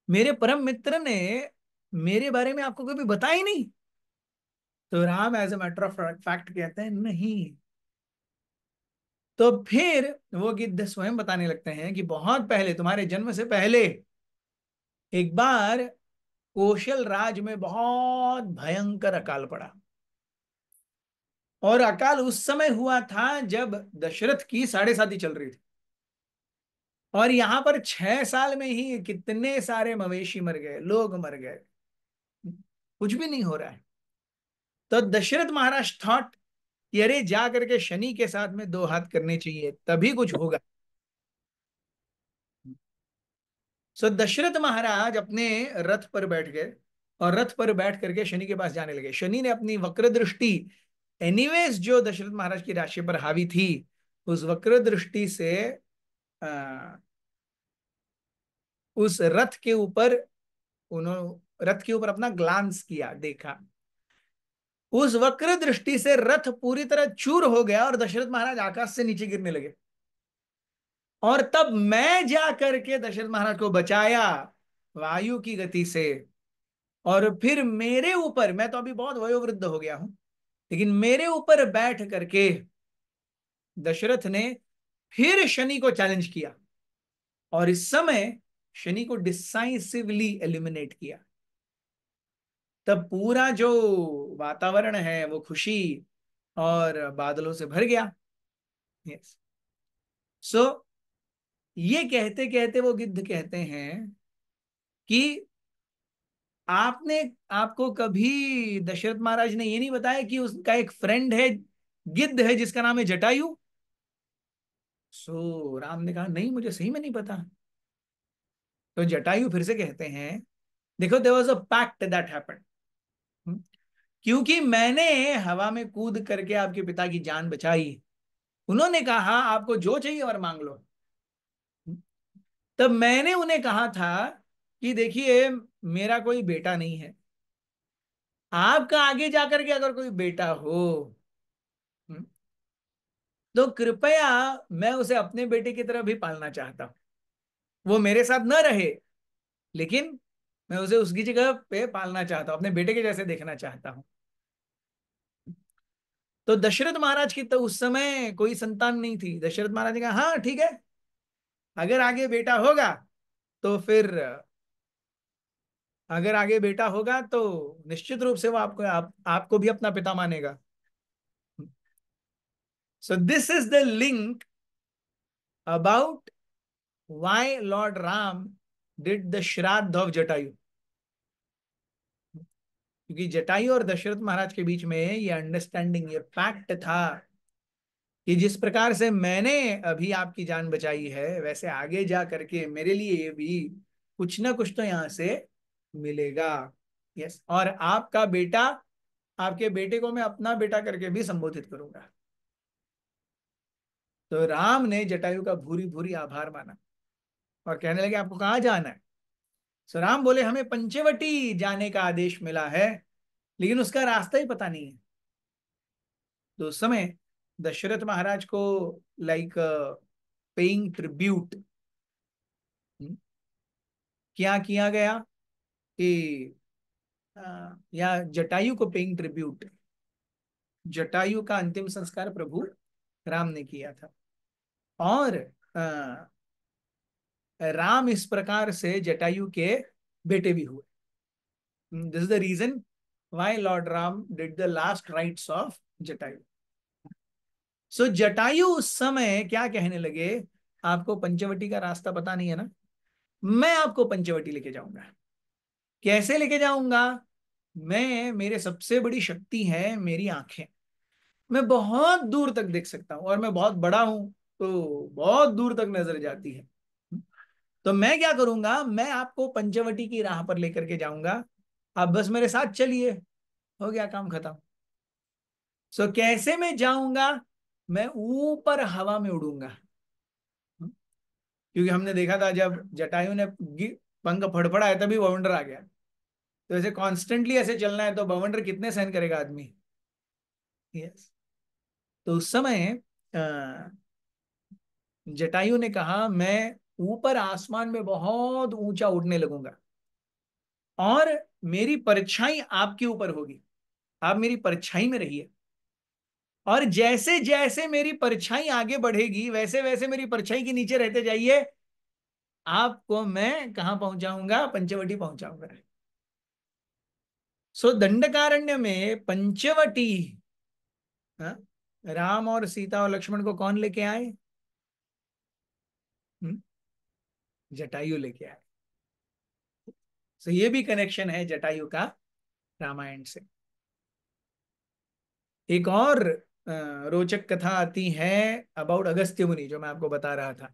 मेरे परम मित्र ने मेरे बारे में आपको कभी बताया ही नहीं। तो Ram as a matter of fact कहते हैं नहीं। तो फिर वो गिद्ध स्वयं बताने लगते हैं कि बहुत पहले, तुम्हारे जन्म से पहले, एक बार कौशल राज में बहुत भयंकर अकाल पड़ा। और अकाल उस समय हुआ था जब दशरथ की साढ़े साती चल रही थी। और यहां पर 6 साल में ही कितने सारे मवेशी मर गए, लोग मर गए, कुछ भी नहीं हो रहा है। तो दशरथ महाराज थॉट कि अरे जा करके शनि के साथ में दो हाथ करने चाहिए तभी कुछ होगा। सो दशरथ महाराज अपने रथ पर बैठ गए और रथ पर बैठ करके शनि के पास जाने लगे। शनि ने अपनी वक्र दृष्टि, एनीवेज जो दशरथ महाराज की राशि पर हावी थी, उस वक्र दृष्टि से आ, उस रथ के ऊपर, उन्होंने रथ के ऊपर अपना ग्लांस किया, देखा। उस वक्र दृष्टि से रथ पूरी तरह चूर हो गया और दशरथ महाराज आकाश से नीचे गिरने लगे। और तब मैं जा करके दशरथ महाराज को बचाया वायु की गति से। और फिर मेरे ऊपर, मैं तो अभी बहुत वयोवृद्ध हो गया हूं, लेकिन मेरे ऊपर बैठ करके दशरथ ने फिर शनि को चैलेंज किया और इस समय शनि को डिसाइसिवली एलिमिनेट किया। तब पूरा जो वातावरण है वो खुशी और बादलों से भर गया। यस। सो ये कहते कहते वो गिद्ध कहते हैं कि आपने, आपको कभी दशरथ महाराज ने ये नहीं बताया कि उसका एक फ्रेंड है, गिद्ध है, जिसका नाम है जटायु? सो राम ने कहा नहीं, मुझे सही में नहीं पता। तो जटायु फिर से कहते हैं, देखो, there was a pact that happened. क्योंकि मैंने हवा में कूद करके आपके पिता की जान बचाई, उन्होंने कहा आपको जो चाहिए और मांग लो। तब मैंने उन्हें कहा था कि देखिए, मेरा कोई बेटा नहीं है, आपका आगे जाकर के अगर कोई बेटा हो तो कृपया, मैं उसे अपने बेटे की तरह भी पालना चाहता हूं। वो मेरे साथ न रहे, लेकिन मैं उसे उसकी जगह पे पालना चाहता हूं, अपने बेटे के जैसे देखना चाहता हूं। तो दशरथ महाराज की तो उस समय कोई संतान नहीं थी। दशरथ महाराज ने कहा हाँ ठीक है, अगर आगे बेटा होगा तो फिर, अगर आगे बेटा होगा तो निश्चित रूप से वो आपको भी अपना पिता मानेगा। सो this is the link about why lord Ram did the श्राद्ध ऑफ जटायु। क्योंकि जटायु और दशरथ महाराज के बीच में ये अंडरस्टैंडिंग, ये फैक्ट था कि जिस प्रकार से मैंने अभी आपकी जान बचाई है, वैसे आगे जा करके मेरे लिए भी कुछ ना कुछ तो यहां से मिलेगा। यस, और आपका बेटा, आपके बेटे को मैं अपना बेटा करके भी संबोधित करूंगा। तो राम ने जटायु का भूरी भूरी आभार माना और कहने लगे आपको कहाँ जाना है? सो राम बोले हमें पंचवटी जाने का आदेश मिला है, लेकिन उसका रास्ता ही पता नहीं है। तो उस समय दशरथ महाराज को, लाइक पेइंग ट्रिब्यूट, क्या किया गया कि या जटायु को पेइंग ट्रिब्यूट, जटायु का अंतिम संस्कार प्रभु राम ने किया था। और अ, राम इस प्रकार से जटायु के बेटे भी हुए। This is the reason why lord Ram did the last rites of Jatayu. So Jatayu उस समय क्या कहने लगे, आपको पंचवटी का रास्ता पता नहीं है ना, मैं आपको पंचवटी लेके जाऊंगा। कैसे लेके जाऊंगा? मेरे सबसे बड़ी शक्ति है मेरी आंखें। मैं बहुत दूर तक देख सकता हूं, और मैं बहुत बड़ा हूं, तो बहुत दूर तक नजर जाती है। तो मैं क्या करूंगा, मैं आपको पंचवटी की राह पर लेकर के जाऊंगा, आप बस मेरे साथ चलिए, हो गया काम खत्म। सो कैसे मैं जाऊंगा? मैं ऊपर हवा में उड़ूंगा। क्योंकि हमने देखा था जब जटायु ने पंख फड़फड़ाया तभी बवंडर आ गया। तो ऐसे कॉन्स्टेंटली ऐसे चलना है तो बवंडर कितने सहन करेगा आदमी? यस। तो उस समय जटायु ने कहा, मैं ऊपर आसमान में बहुत ऊंचा उड़ने लगूंगा, और मेरी परछाई आपके ऊपर होगी, आप मेरी परछाई में रहिए, और जैसे जैसे मेरी परछाई आगे बढ़ेगी वैसे वैसे मेरी परछाई के नीचे रहते जाइए, आपको मैं कहां पहुंचाऊंगा? पंचवटी पहुंचाऊंगा। सो दंडकारण्य में पंचवटी, हाँ, राम और सीता और लक्ष्मण को कौन लेके आए? हम्म, जटायु लेके आए। सो ये भी कनेक्शन है जटायु का रामायण से। एक और रोचक कथा आती है अबाउट अगस्त्य मुनि, जो मैं आपको बता रहा था।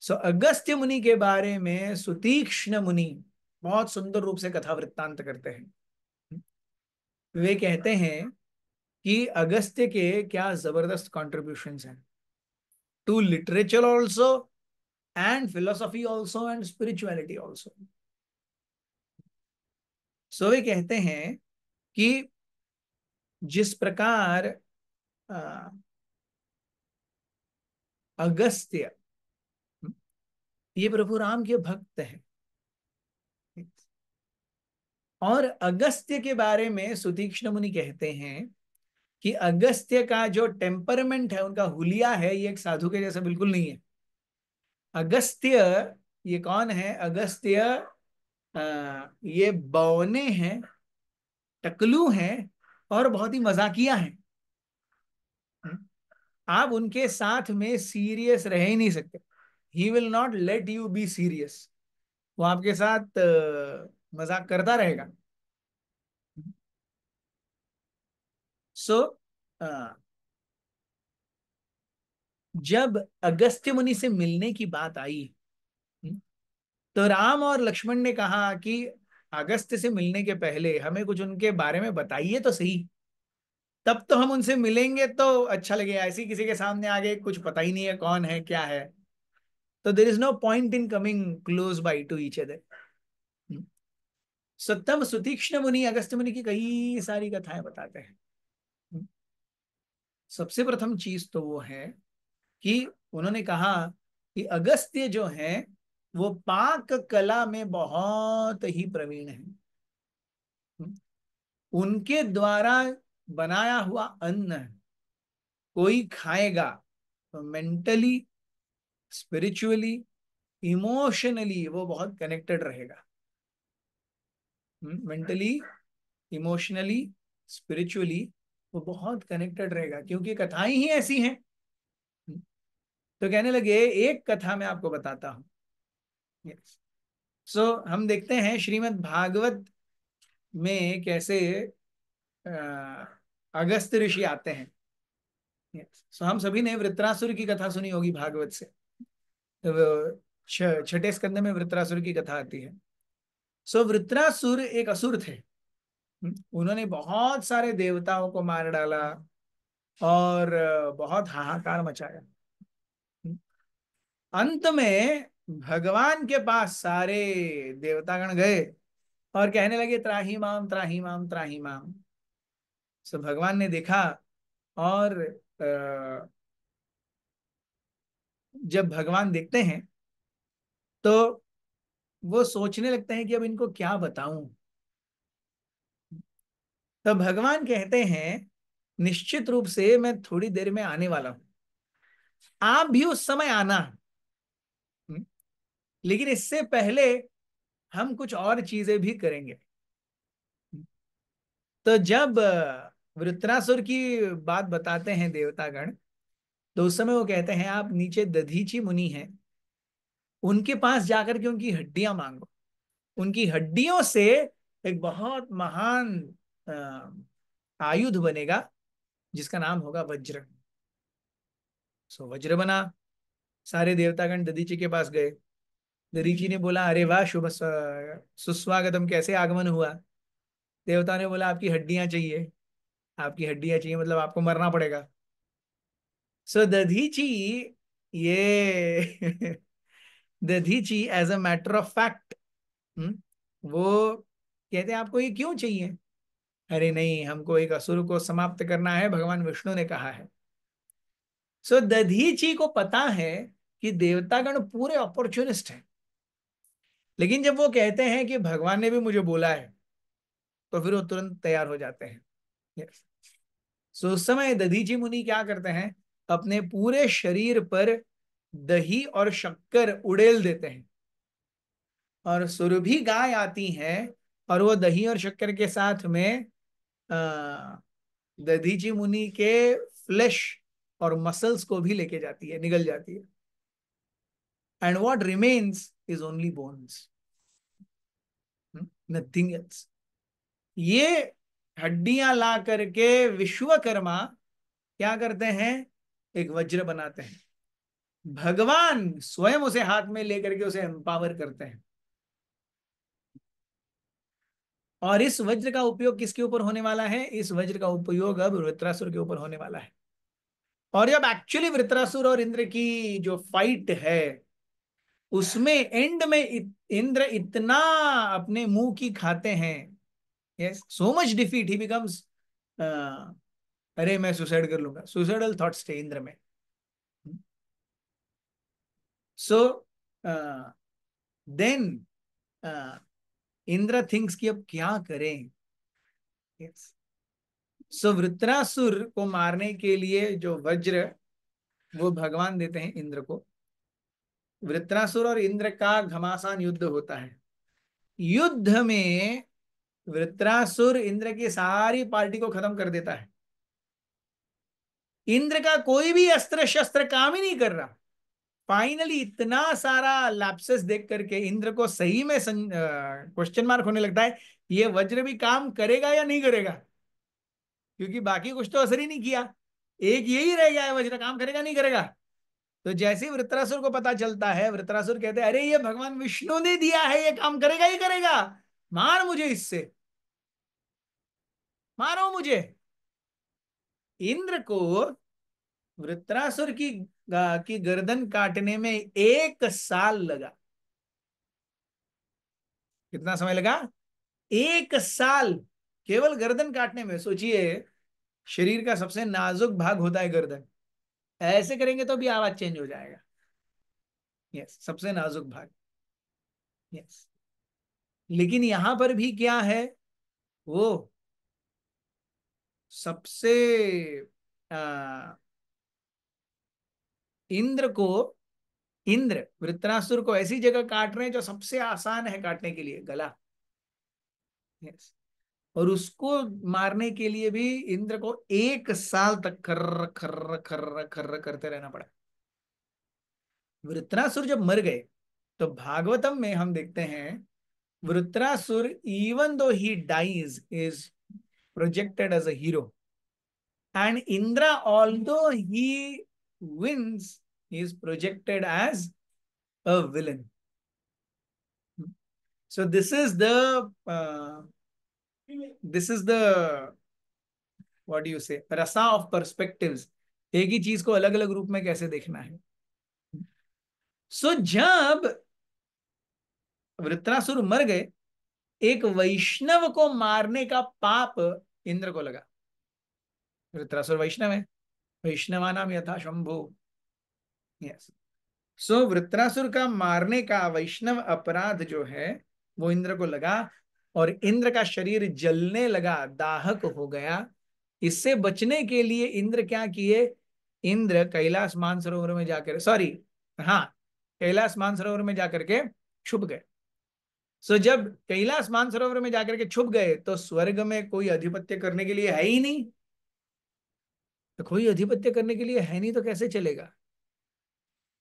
सो अगस्त्य मुनि के बारे में सुतीक्ष्ण मुनि बहुत सुंदर रूप से कथा वृत्तांत करते हैं। वे कहते हैं कि अगस्त्य के क्या जबरदस्त कॉन्ट्रीब्यूशंस हैं to literature also, and philosophy also, and spirituality also. So वे कहते हैं कि जिस प्रकार अ, अगस्त्य, ये प्रभु राम के भक्त हैं, और अगस्त्य के बारे में सुतीक्ष्ण मुनि कहते हैं कि अगस्त्य का जो टेम्परमेंट है, उनका हुलिया है, ये एक साधु के जैसा बिल्कुल नहीं है। अगस्त्य, ये कौन है अगस्त्य? ये बौने हैं, टकलू हैं, और बहुत ही मजाकिया हैं। आप उनके साथ में सीरियस रह ही नहीं सकते। ही will not let you be serious. वो आपके साथ मजाक करता रहेगा। सो जब अगस्त्य मुनि से मिलने की बात आई, तो राम और लक्ष्मण ने कहा कि अगस्त्य से मिलने के पहले हमें कुछ उनके बारे में बताइए तो सही, तब तो हम उनसे मिलेंगे तो अच्छा लगेगा। ऐसी किसी के सामने आगे कुछ पता ही नहीं है कौन है क्या है, तो there is no point in coming close by to each other. Satyam Sutikshna मुनि अगस्त्य मुनि की कई सारी कथाएं बताते हैं। सबसे प्रथम चीज तो वो है कि उन्होंने कहा कि अगस्त्य जो हैं वो पाक कला में बहुत ही प्रवीण हैं। उनके द्वारा बनाया हुआ अन्न कोई खाएगा तो मेंटली, स्पिरिचुअली, इमोशनली वो बहुत कनेक्टेड रहेगा। मेंटली, इमोशनली, स्पिरिचुअली वो बहुत कनेक्टेड रहेगा, क्योंकि कथाएं ही ऐसी हैं। तो कहने लगे, एक कथा मैं आपको बताता हूं। यस। सो हम देखते हैं श्रीमद् भागवत में कैसे अगस्त्य ऋषि आते हैं। यस। सो हम सभी ने वृत्रासुर की कथा सुनी होगी भागवत से। तो छठे स्कंद में वृत्रासुर की कथा आती है। सो वृत्रासुर एक असुर थे। उन्होंने बहुत सारे देवताओं को मार डाला, और बहुत हाहाकार मचाया। अंत में भगवान के पास सारे देवतागण गए और कहने लगे, त्राही माम, त्राही माम, त्राही माम। सो भगवान ने देखा, और जब भगवान देखते हैं तो वो सोचने लगते हैं कि अब इनको क्या बताऊं। तो भगवान कहते हैं, निश्चित रूप से मैं थोड़ी देर में आने वाला हूं, आप भी उस समय आना। हम्म, लेकिन इससे पहले हम कुछ और चीजें भी करेंगे। तो जब वृत्रासुर की बात बताते हैं देवतागण, तो उस समय वो कहते हैं, आप नीचे दधीची मुनि हैं, उनके पास जाकर के उनकी हड्डियां मांगो। उनकी हड्डियों से एक बहुत महान आयुध बनेगा जिसका नाम होगा वज्र। सो वज्र बना। सारे देवतागण दधीची के पास गए। दधीची ने बोला, अरे वाह, शुभ सुस्वागतम, कैसे आगमन हुआ? देवता ने बोला, आपकी हड्डियां चाहिए। आपकी हड्डियां चाहिए मतलब आपको मरना पड़ेगा। सो दधीची, ये Dadhichi as a matter of fact, वो कहते हैं आपको ये क्यों चाहिए? अरे नहीं, हमको एक असुर को समाप्त करना है, भगवान विष्णु ने कहा है। सो दधीची को पता है कि देवतागण पूरे अपॉर्चुनिस्ट हैं, लेकिन जब वो कहते हैं कि भगवान ने भी मुझे बोला है, तो फिर वो तुरंत तैयार हो जाते हैं। यस। सो उस समय दधीची मुनि क्या करते हैं, अपने पूरे शरीर पर दही और शक्कर उड़ेल देते हैं, और सुरभि गाय आती है, और वो दही और शक्कर के साथ में दधीची मुनि के फ्लेश और मसल्स को भी लेके जाती है, निगल जाती है। And what remains is only bones, nothing else. ये हड्डियां ला करके विश्वकर्मा क्या करते हैं, एक वज्र बनाते हैं। भगवान स्वयं उसे हाथ में लेकर के उसे एम्पावर करते हैं। और इस वज्र का उपयोग किसके ऊपर होने वाला है? इस वज्र का उपयोग अब वृत्रासुर के ऊपर होने वाला है। और जब एक्चुअली वृत्रासुर और इंद्र की जो फाइट है, उसमें एंड में इंद्र इतना अपने मुंह की खाते हैं, यस, सो मच डिफीट, ही बिकम्स, अरे मैं सुसाइड कर लूंगा, सुसाइडल थॉट्स थे इंद्र में। सो देन इंद्र थिंक्स कि अब क्या करें। यस। सो वृत्रासुर को मारने के लिए जो वज्र वो भगवान देते हैं इंद्र को। वृत्रासुर और इंद्र का घमासान युद्ध होता है। युद्ध में वृत्रासुर इंद्र की सारी पार्टी को खत्म कर देता है। इंद्र का कोई भी अस्त्र शस्त्र काम ही नहीं कर रहा। फाइनली इतना सारा लैप्सेस देख करके इंद्र को सही में क्वेश्चन मार्क होने लगता है, ये वज्र भी काम करेगा या नहीं करेगा, क्योंकि बाकी कुछ तो असर ही नहीं किया, एक यही रह गया है, वज्र काम करेगा नहीं करेगा। तो जैसे ही वृत्रासुर को पता चलता है, वृत्रासुर कहते हैं, अरे ये भगवान विष्णु ने दिया है, ये काम करेगा ही करेगा, मार मुझे इससे, मारो मुझे। इंद्र को वृत्रासुर की गर्दन काटने में 1 साल लगा। कितना समय लगा? 1 साल केवल गर्दन काटने में। सोचिए, शरीर का सबसे नाजुक भाग होता है गर्दन, ऐसे करेंगे तो भी आवाज चेंज हो जाएगा। यस, सबसे नाजुक भाग। यस। लेकिन यहां पर भी क्या है, वो सबसे आ, इंद्र को इंद्र वृत्रासुर को ऐसी जगह काट रहे हैं जो सबसे आसान है काटने के लिए, गला। यस। और उसको मारने के लिए भी इंद्र को 1 साल तक खर्र खर्र खर्र खर्र करते रहना पड़ा। वृत्रासुर जब मर गए, तो भागवतम में हम देखते हैं, Vritrasura even though he dies is projected as a hero, and Indra, although he wins, he is projected as a villain. So this is the what do you say, rasa of perspectives. एक ही चीज को अलग अलग रूप में कैसे देखना है। जब वृत्रासुर मर गए, एक वैष्णव को मारने का पाप इंद्र को लगा। वृत्रासुर वैष्णव है, वैष्णवा नाम यथा शंभु। यस। वृत्रासुर का मारने का वैष्णव अपराध जो है वो इंद्र को लगा, और इंद्र का शरीर जलने लगा, दाहक हो गया। इससे बचने के लिए इंद्र क्या किए, इंद्र कैलाश मानसरोवर में जाकर, सॉरी, हाँ, कैलाश मानसरोवर में जाकर के छुप गए। जब कैलाश मानसरोवर में जाकर के छुप गए, तो स्वर्ग में कोई अधिपत्य करने के लिए है ही नहीं। तो कोई अधिपत्य करने के लिए है नहीं तो कैसे चलेगा,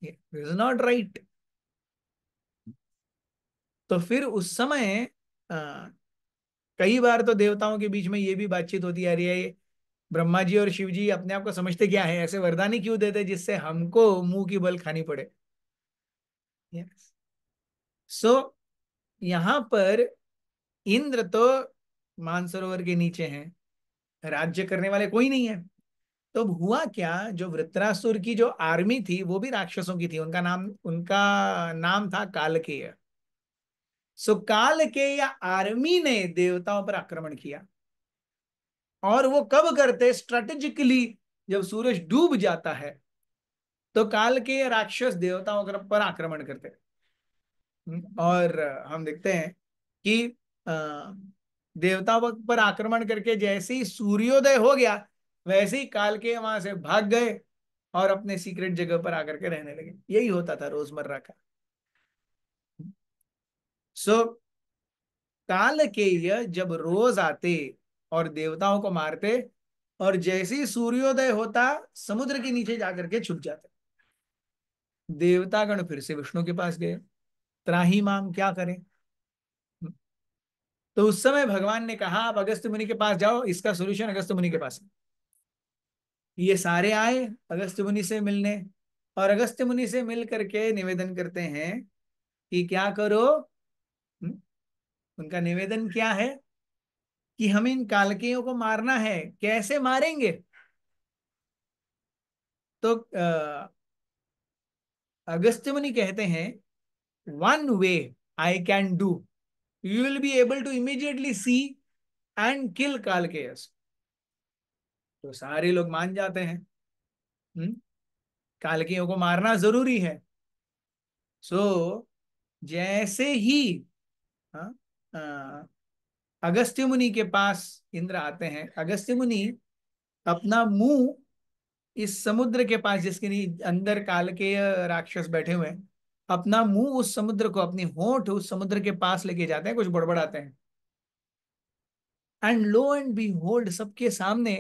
इज नॉट राइट। तो फिर उस समय कई बार तो देवताओं के बीच में ये भी बातचीत होती आ रही है, ये ब्रह्मा जी और शिव जी अपने आप को समझते क्या है, ऐसे वरदान ही क्यों देते जिससे हमको मुंह की बल खानी पड़े। यस। सो यहां पर इंद्र तो मानसरोवर के नीचे हैं, राज्य करने वाले कोई नहीं है। तो अब हुआ क्या, जो वृत्रासुर की जो आर्मी थी वो भी राक्षसों की थी, उनका नाम था कालकेय। सो कालकेय आर्मी ने देवताओं पर आक्रमण किया, और वो कब करते, स्ट्रेटेजिकली, जब सूरज डूब जाता है तो कालकेय राक्षस देवताओं पर आक्रमण करते। और हम देखते हैं कि अ, देवताओं पर आक्रमण करके जैसे ही सूर्योदय हो गया, वैसे ही कालकेय वहां से भाग गए और अपने सीक्रेट जगह पर आकर के रहने लगे। यही होता था रोजमर्रा का। सो कालकेय जब रोज आते और देवताओं को मारते, और जैसे ही सूर्योदय होता समुद्र के नीचे जाकर के छुप जाते। देवतागण फिर से विष्णु के पास गए, त्राही माम, क्या करें। तो उस समय भगवान ने कहा आप अगस्त्य मुनि के पास जाओ, इसका सोल्यूशन अगस्त्य मुनि के पास है। ये सारे आए अगस्त्य मुनि से मिलने, और अगस्त्य मुनि से मिल करके निवेदन करते हैं कि क्या करो। हम्म, उनका निवेदन क्या है कि हमें इन कालकेयों को मारना है, कैसे मारेंगे। तो अगस्त्य मुनि कहते हैं, one way I can do, you will be able to immediately see and kill Kalakeyas. तो सारे लोग मान जाते हैं, हम्म, कालकेयों को मारना जरूरी है। सो जैसे ही हाँ, अगस्त्य मुनि के पास इंद्र आते हैं, अगस्त्य मुनि अपना मुंह इस समुद्र के पास, जिसके अंदर कालकेय राक्षस बैठे हुए हैं, अपना मुंह उस समुद्र को, अपनी होंठ उस समुद्र के पास लेके जाते हैं, कुछ बड़बड़ाते हैं। And lo and behold, सबके सामने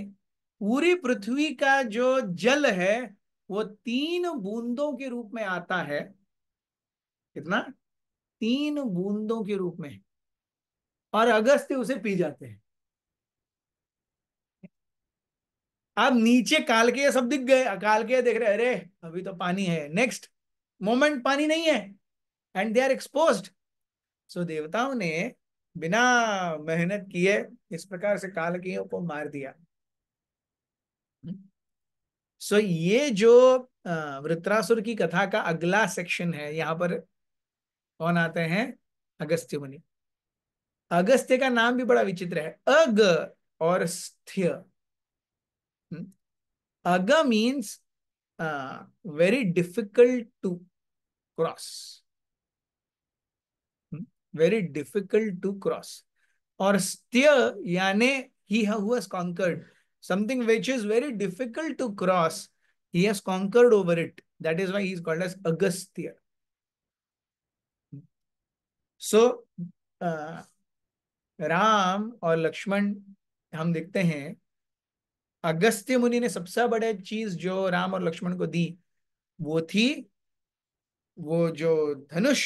पूरी पृथ्वी का जो जल है वो 3 बूंदों के रूप में आता है। कितना? 3 बूंदों के रूप में। और अगस्त्य उसे पी जाते हैं। अब नीचे कालकेय सब दिख गए, कालकेय देख रहे, अरे अभी तो पानी है, नेक्स्ट मोमेंट पानी नहीं है, एंड दे आर एक्सपोज्ड। सो देवताओं ने बिना मेहनत किए इस प्रकार से कालकेयों को मार दिया। सो ये जो वृत्रासुर की कथा का अगला सेक्शन है, यहां पर कौन आते हैं? अगस्त्य मुनि। अगस्त्य का नाम भी बड़ा विचित्र है, अग और स्थ्य। अग means very difficult to cross, very difficult to cross. और स्त्य यानी he who has conquered something which is very difficult to cross, he has conquered over it, that is why he is called as Agastya. So Ram और लक्ष्मण, हम देखते हैं अगस्त्य मुनि ने सबसे बड़ी चीज जो राम और लक्ष्मण को दी, वो थी वो जो धनुष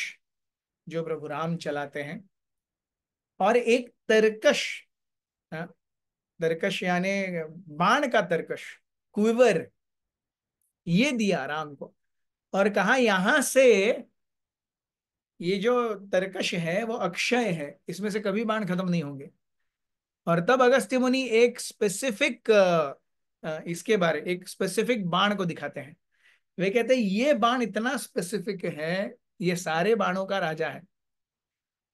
जो प्रभु राम चलाते हैं, और एक तरकश, हाँ, तरकश यानी बाण का तरकश, क्विवर, ये दिया राम को। और कहा यहां से ये जो तरकश है वो अक्षय है, इसमें से कभी बाण खत्म नहीं होंगे। और तब अगस्त्य मुनि एक स्पेसिफिक इसके बारे, एक स्पेसिफिक बाण को दिखाते हैं। वे कहते हैं ये बाण इतना स्पेसिफिक है, ये सारे बाणों का राजा है,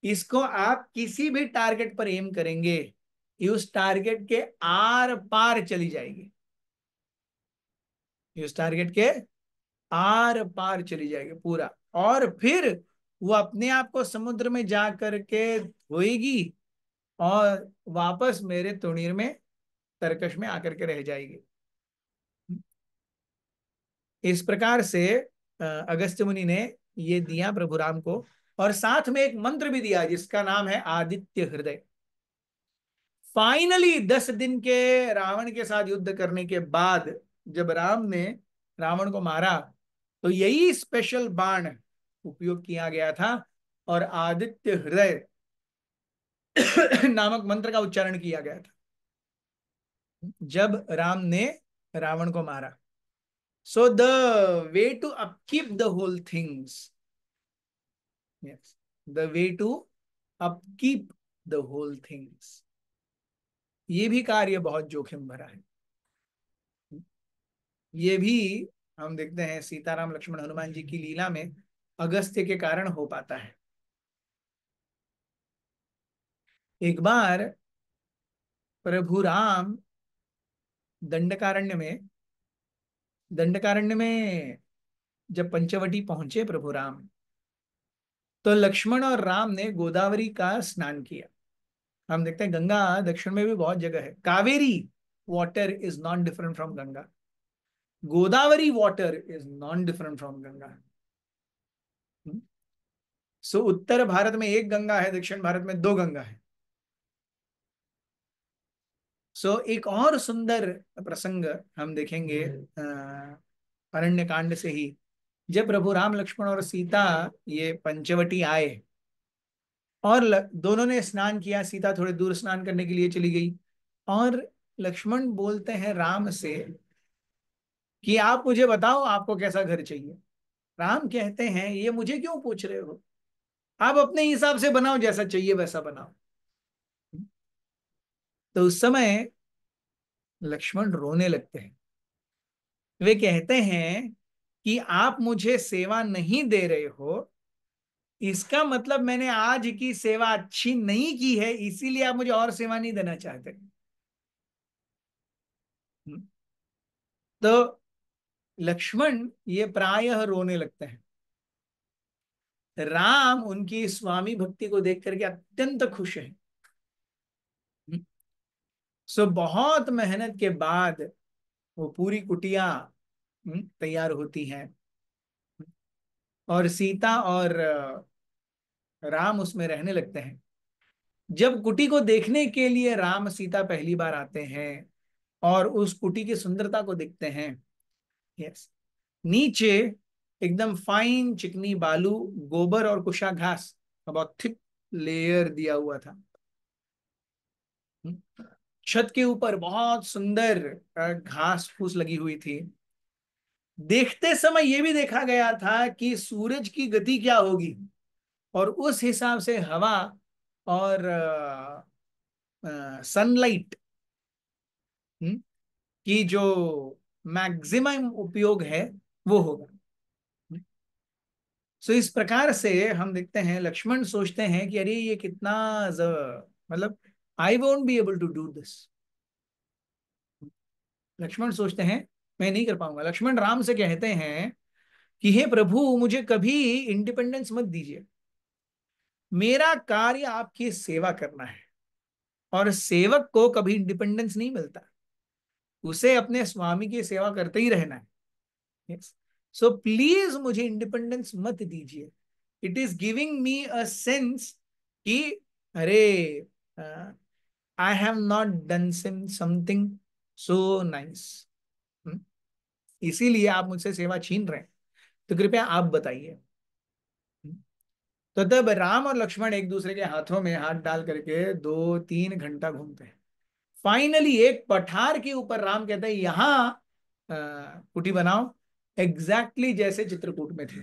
इसको आप किसी भी टारगेट पर एम करेंगे, ये उस टारगेट के आर पार चली जाएगी, ये उस टारगेट के आर पार चली जाएगी पूरा। और फिर वो अपने आप को समुद्र में जा करके धोएगी और वापस मेरे तुणीर में, तरकश में आकर के रह जाएगी। इस प्रकार से अगस्त्य मुनि ने ये दिया प्रभु राम को, और साथ में एक मंत्र भी दिया जिसका नाम है आदित्य हृदय। फाइनली 10 दिन के रावण के साथ युद्ध करने के बाद जब राम ने रावण को मारा, तो यही स्पेशल बाण उपयोग किया गया था, और आदित्य हृदय नामक मंत्र का उच्चारण किया गया था जब राम ने रावण को मारा. So the way to upkeep the whole things, yes, the way to upkeep the whole things, ये भी कार्य बहुत जोखिम भरा है. ये भी हम देखते हैं सीताराम लक्ष्मण हनुमान जी की लीला में अगस्त्य के कारण हो पाता है. एक बार प्रभु राम दंडकारण्य में जब पंचवटी पहुंचे प्रभु राम, तो लक्ष्मण और राम ने गोदावरी का स्नान किया. हम देखते हैं गंगा दक्षिण में भी बहुत जगह है. Kaveri water is not different from Ganga. Godavari water is not different from Ganga. So उत्तर भारत में एक गंगा है, दक्षिण भारत में दो गंगा है. सो एक और सुंदर प्रसंग हम देखेंगे अरण्य कांड से ही, जब प्रभु राम लक्ष्मण और सीता ये पंचवटी आए और दोनों ने स्नान किया. सीता थोड़े दूर स्नान करने के लिए चली गई और लक्ष्मण बोलते हैं राम से कि आप मुझे बताओ आपको कैसा घर चाहिए. राम कहते हैं ये मुझे क्यों पूछ रहे हो, आप अपने हिसाब से बनाओ, जैसा चाहिए वैसा बनाओ. तो उस समय लक्ष्मण रोने लगते हैं. वे कहते हैं कि आप मुझे सेवा नहीं दे रहे हो, इसका मतलब मैंने आज की सेवा अच्छी नहीं की है, इसीलिए आप मुझे और सेवा नहीं देना चाहते. तो लक्ष्मण ये प्रायः रोने लगते हैं. राम उनकी स्वामी भक्ति को देख करके अत्यंत खुश है. सो बहुत मेहनत के बाद वो पूरी कुटिया तैयार होती हैं और सीता और राम उसमें रहने लगते हैं. जब कुटी को देखने के लिए राम सीता पहली बार आते हैं और उस कुटी की सुंदरता को देखते हैं, यस, नीचे एकदम फाइन चिकनी बालू, गोबर और कुशा घास का बहुत थिक लेयर दिया हुआ था. छत के ऊपर बहुत सुंदर घास फूस लगी हुई थी. देखते समय यह भी देखा गया था कि सूरज की गति क्या होगी और उस हिसाब से हवा और सनलाइट की जो मैक्सिमम उपयोग है वो होगा. सो इस प्रकार से हम देखते हैं लक्ष्मण सोचते हैं कि अरे ये कितना मतलब I won't be able to do this. Lakshman सोचते हैं मैं नहीं कर पाऊंगा. लक्ष्मण राम से कहते हैं कि हे प्रभु मुझे कभी इंडिपेंडेंस मत दीजिए, मेरा कार्य आपकी सेवा करना है और सेवक को कभी इंडिपेंडेंस नहीं मिलता, उसे अपने स्वामी की सेवा करते ही रहना है. यस, सो प्लीज मुझे इंडिपेंडेंस मत दीजिए. It is giving me a sense कि अरे I have not done something so nice, इसीलिए आप मुझसे सेवा छीन रहे हैं, तो कृपया आप बताइए. तो तब राम और लक्ष्मण एक दूसरे के हाथों में हाथ डाल करके 2-3 घंटा घूमते हैं. फाइनली एक पठार के ऊपर राम कहते हैं यहां कुटी बनाओ, एग्जैक्टली जैसे चित्रकूट में थे.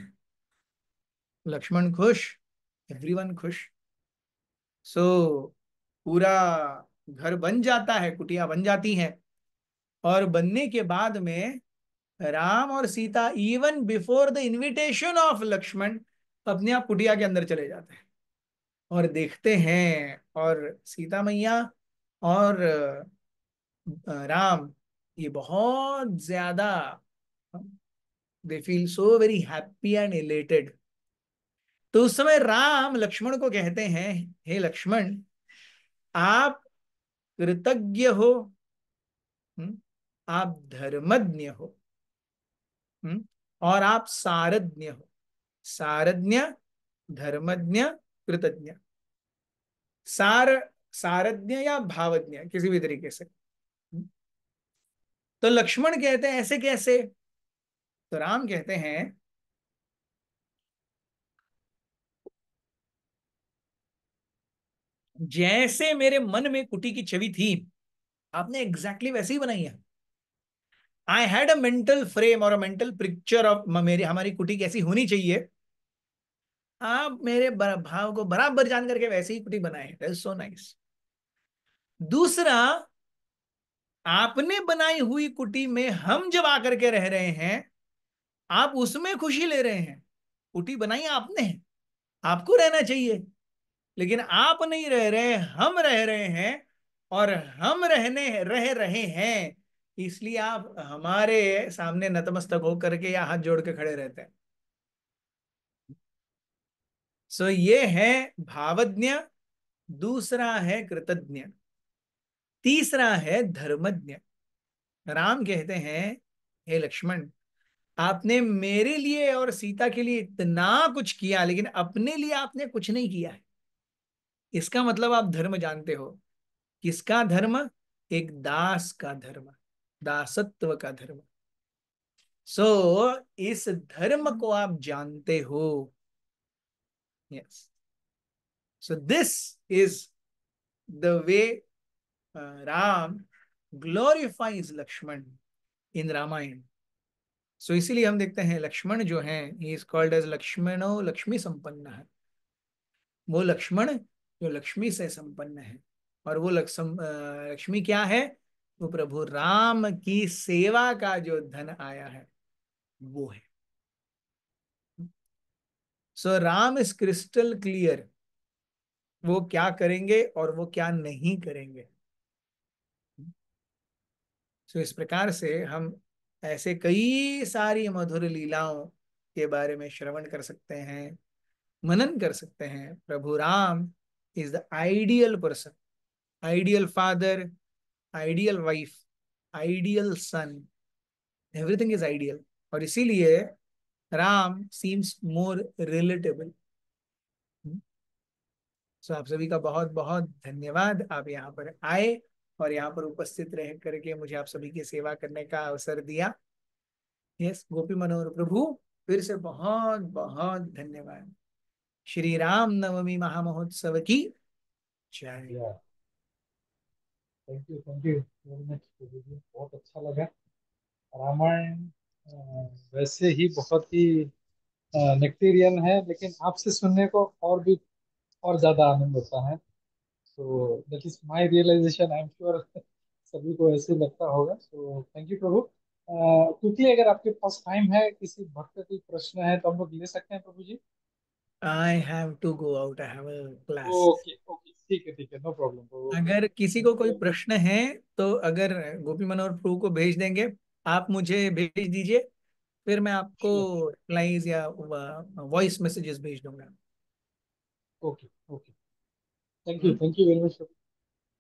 लक्ष्मण खुश, एवरीवन खुश. सो पूरा घर बन जाता है, कुटिया बन जाती हैं और बनने के बाद में राम और Sita even before the invitation of Lakshman अपने आप कुटिया के अंदर चले जाते हैं और देखते हैं. और सीता मैया और राम ये बहुत ज्यादा, they feel so very happy and elated. तो उस समय राम लक्ष्मण को कहते हैं हे लक्ष्मण, आप कृतज्ञ हो, आप धर्मज्ञ हो, और आप सारज्ञ हो. सारज्ञ, धर्मज्ञ, कृतज्ञ. सार सारज्ञ या भावज्ञ किसी भी तरीके से. तो लक्ष्मण कहते हैं ऐसे कैसे. तो राम कहते हैं जैसे मेरे मन में कुटी की छवि थी, आपने एग्जैक्टली वैसे ही बनाई है। I had a mental frame और अ मेंटल पिक्चर ऑफ मेरी हमारी कुटी कैसी होनी चाहिए। आप मेरे भाव को बराबर जान करके वैसे ही कुटी बनाए। That is so nice. दूसरा, आपने बनाई हुई कुटी में हम जब आकर के रह रहे हैं, आप उसमें खुशी ले रहे हैं। कुटी बनाई आपने है, आपको रहना चाहिए, लेकिन आप नहीं रह रहे, हम रह रहे हैं। और हम रह रहे हैं, इसलिए आप हमारे सामने नतमस्तक होकर के या हाथ जोड़ के खड़े रहते हैं। सो ये है भावज्ञ, दूसरा है कृतज्ञ, तीसरा है धर्मज्ञ। राम कहते हैं, हे लक्ष्मण, आपने मेरे लिए और सीता के लिए इतना कुछ किया, लेकिन अपने लिए आपने कुछ नहीं किया है। इसका मतलब आप धर्म जानते हो। किसका धर्म? एक दास का धर्म, दासत्व का धर्म। सो इस धर्म को आप जानते हो। Yes. So this is the way Ram glorifies Lakshman in Ramayana. So इसीलिए हम देखते हैं लक्ष्मण जो है, ही इज कॉल्ड एज लक्ष्मणो, लक्ष्मी संपन्न है। वो लक्ष्मण जो लक्ष्मी से संपन्न है। और वो लक्ष्मी क्या है? वो प्रभु राम की सेवा का जो धन आया है, वो है। So Ram is crystal clear, वो क्या करेंगे और वो क्या नहीं करेंगे। सो इस प्रकार से हम ऐसे कई सारी मधुर लीलाओं के बारे में श्रवण कर सकते हैं, मनन कर सकते हैं। प्रभु Ram is the ideal person, ideal father, ideal wife, ideal son, everything is ideal. और इसीलिए Ram seems more relatable. So आप सभी का बहुत बहुत धन्यवाद, आप यहाँ पर आए और यहाँ पर उपस्थित रह करके मुझे आप सभी की सेवा करने का अवसर दिया। यस, गोपी मनोहर प्रभु, फिर से बहुत बहुत धन्यवाद। श्री राम नवमी महामहोत्सव की जय। या थैंक यू वेरी मच प्रभु जी, बहुत अच्छा लगा। रामायण वैसे ही बहुत ही नेक्टेरियन है, लेकिन आपसे सुनने को और भी और ज्यादा आनंद होता है। तो that is my realisation, I am sure सभी को ऐसे लगता होगा। सो थैंक यू प्रभु। क्विकली अगर आपके पास टाइम है, किसी भक्त की प्रश्न है तो हम लोग ले सकते हैं प्रभु जी। I have to go out, I have a class. Okay okay, ठीक है, नो प्रॉब्लम। ओके, अगर किसी को थैंक कोई यू। प्रश्न है, तो अगर गोपी मनोहर प्रभु को भेज देंगे, आप मुझे भेज दीजिए, फिर मैं आपको श्योर, रिप्लाईज या वॉइस मैसेजेस भेज दूंगा। Okay okay, hmm. Thank you very much. बहुत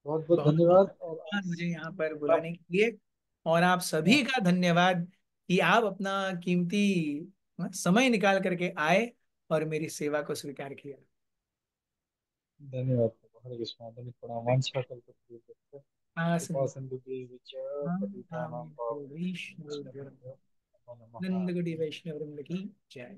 बहुत बहुत बहुत धन्यवाद। और धन्यवाद मुझे यहाँ पर आप बुलाने के लिए। और आप सभी का धन्यवाद कि आप अपना कीमती समय निकाल करके आए और मेरी सेवा को स्वीकार किया। धन्यवाद। हरे कृष्णा, धन्य प्रणाम। वांछा कल्पतरुभ्यश्च कृपा आसन सिन्धुभ्यश्च पतितानां वैष्णव पावनेभ्यो वैष्णवेभ्यो नमो नमः। नंद गुडी वैष्णव वृंद की जय।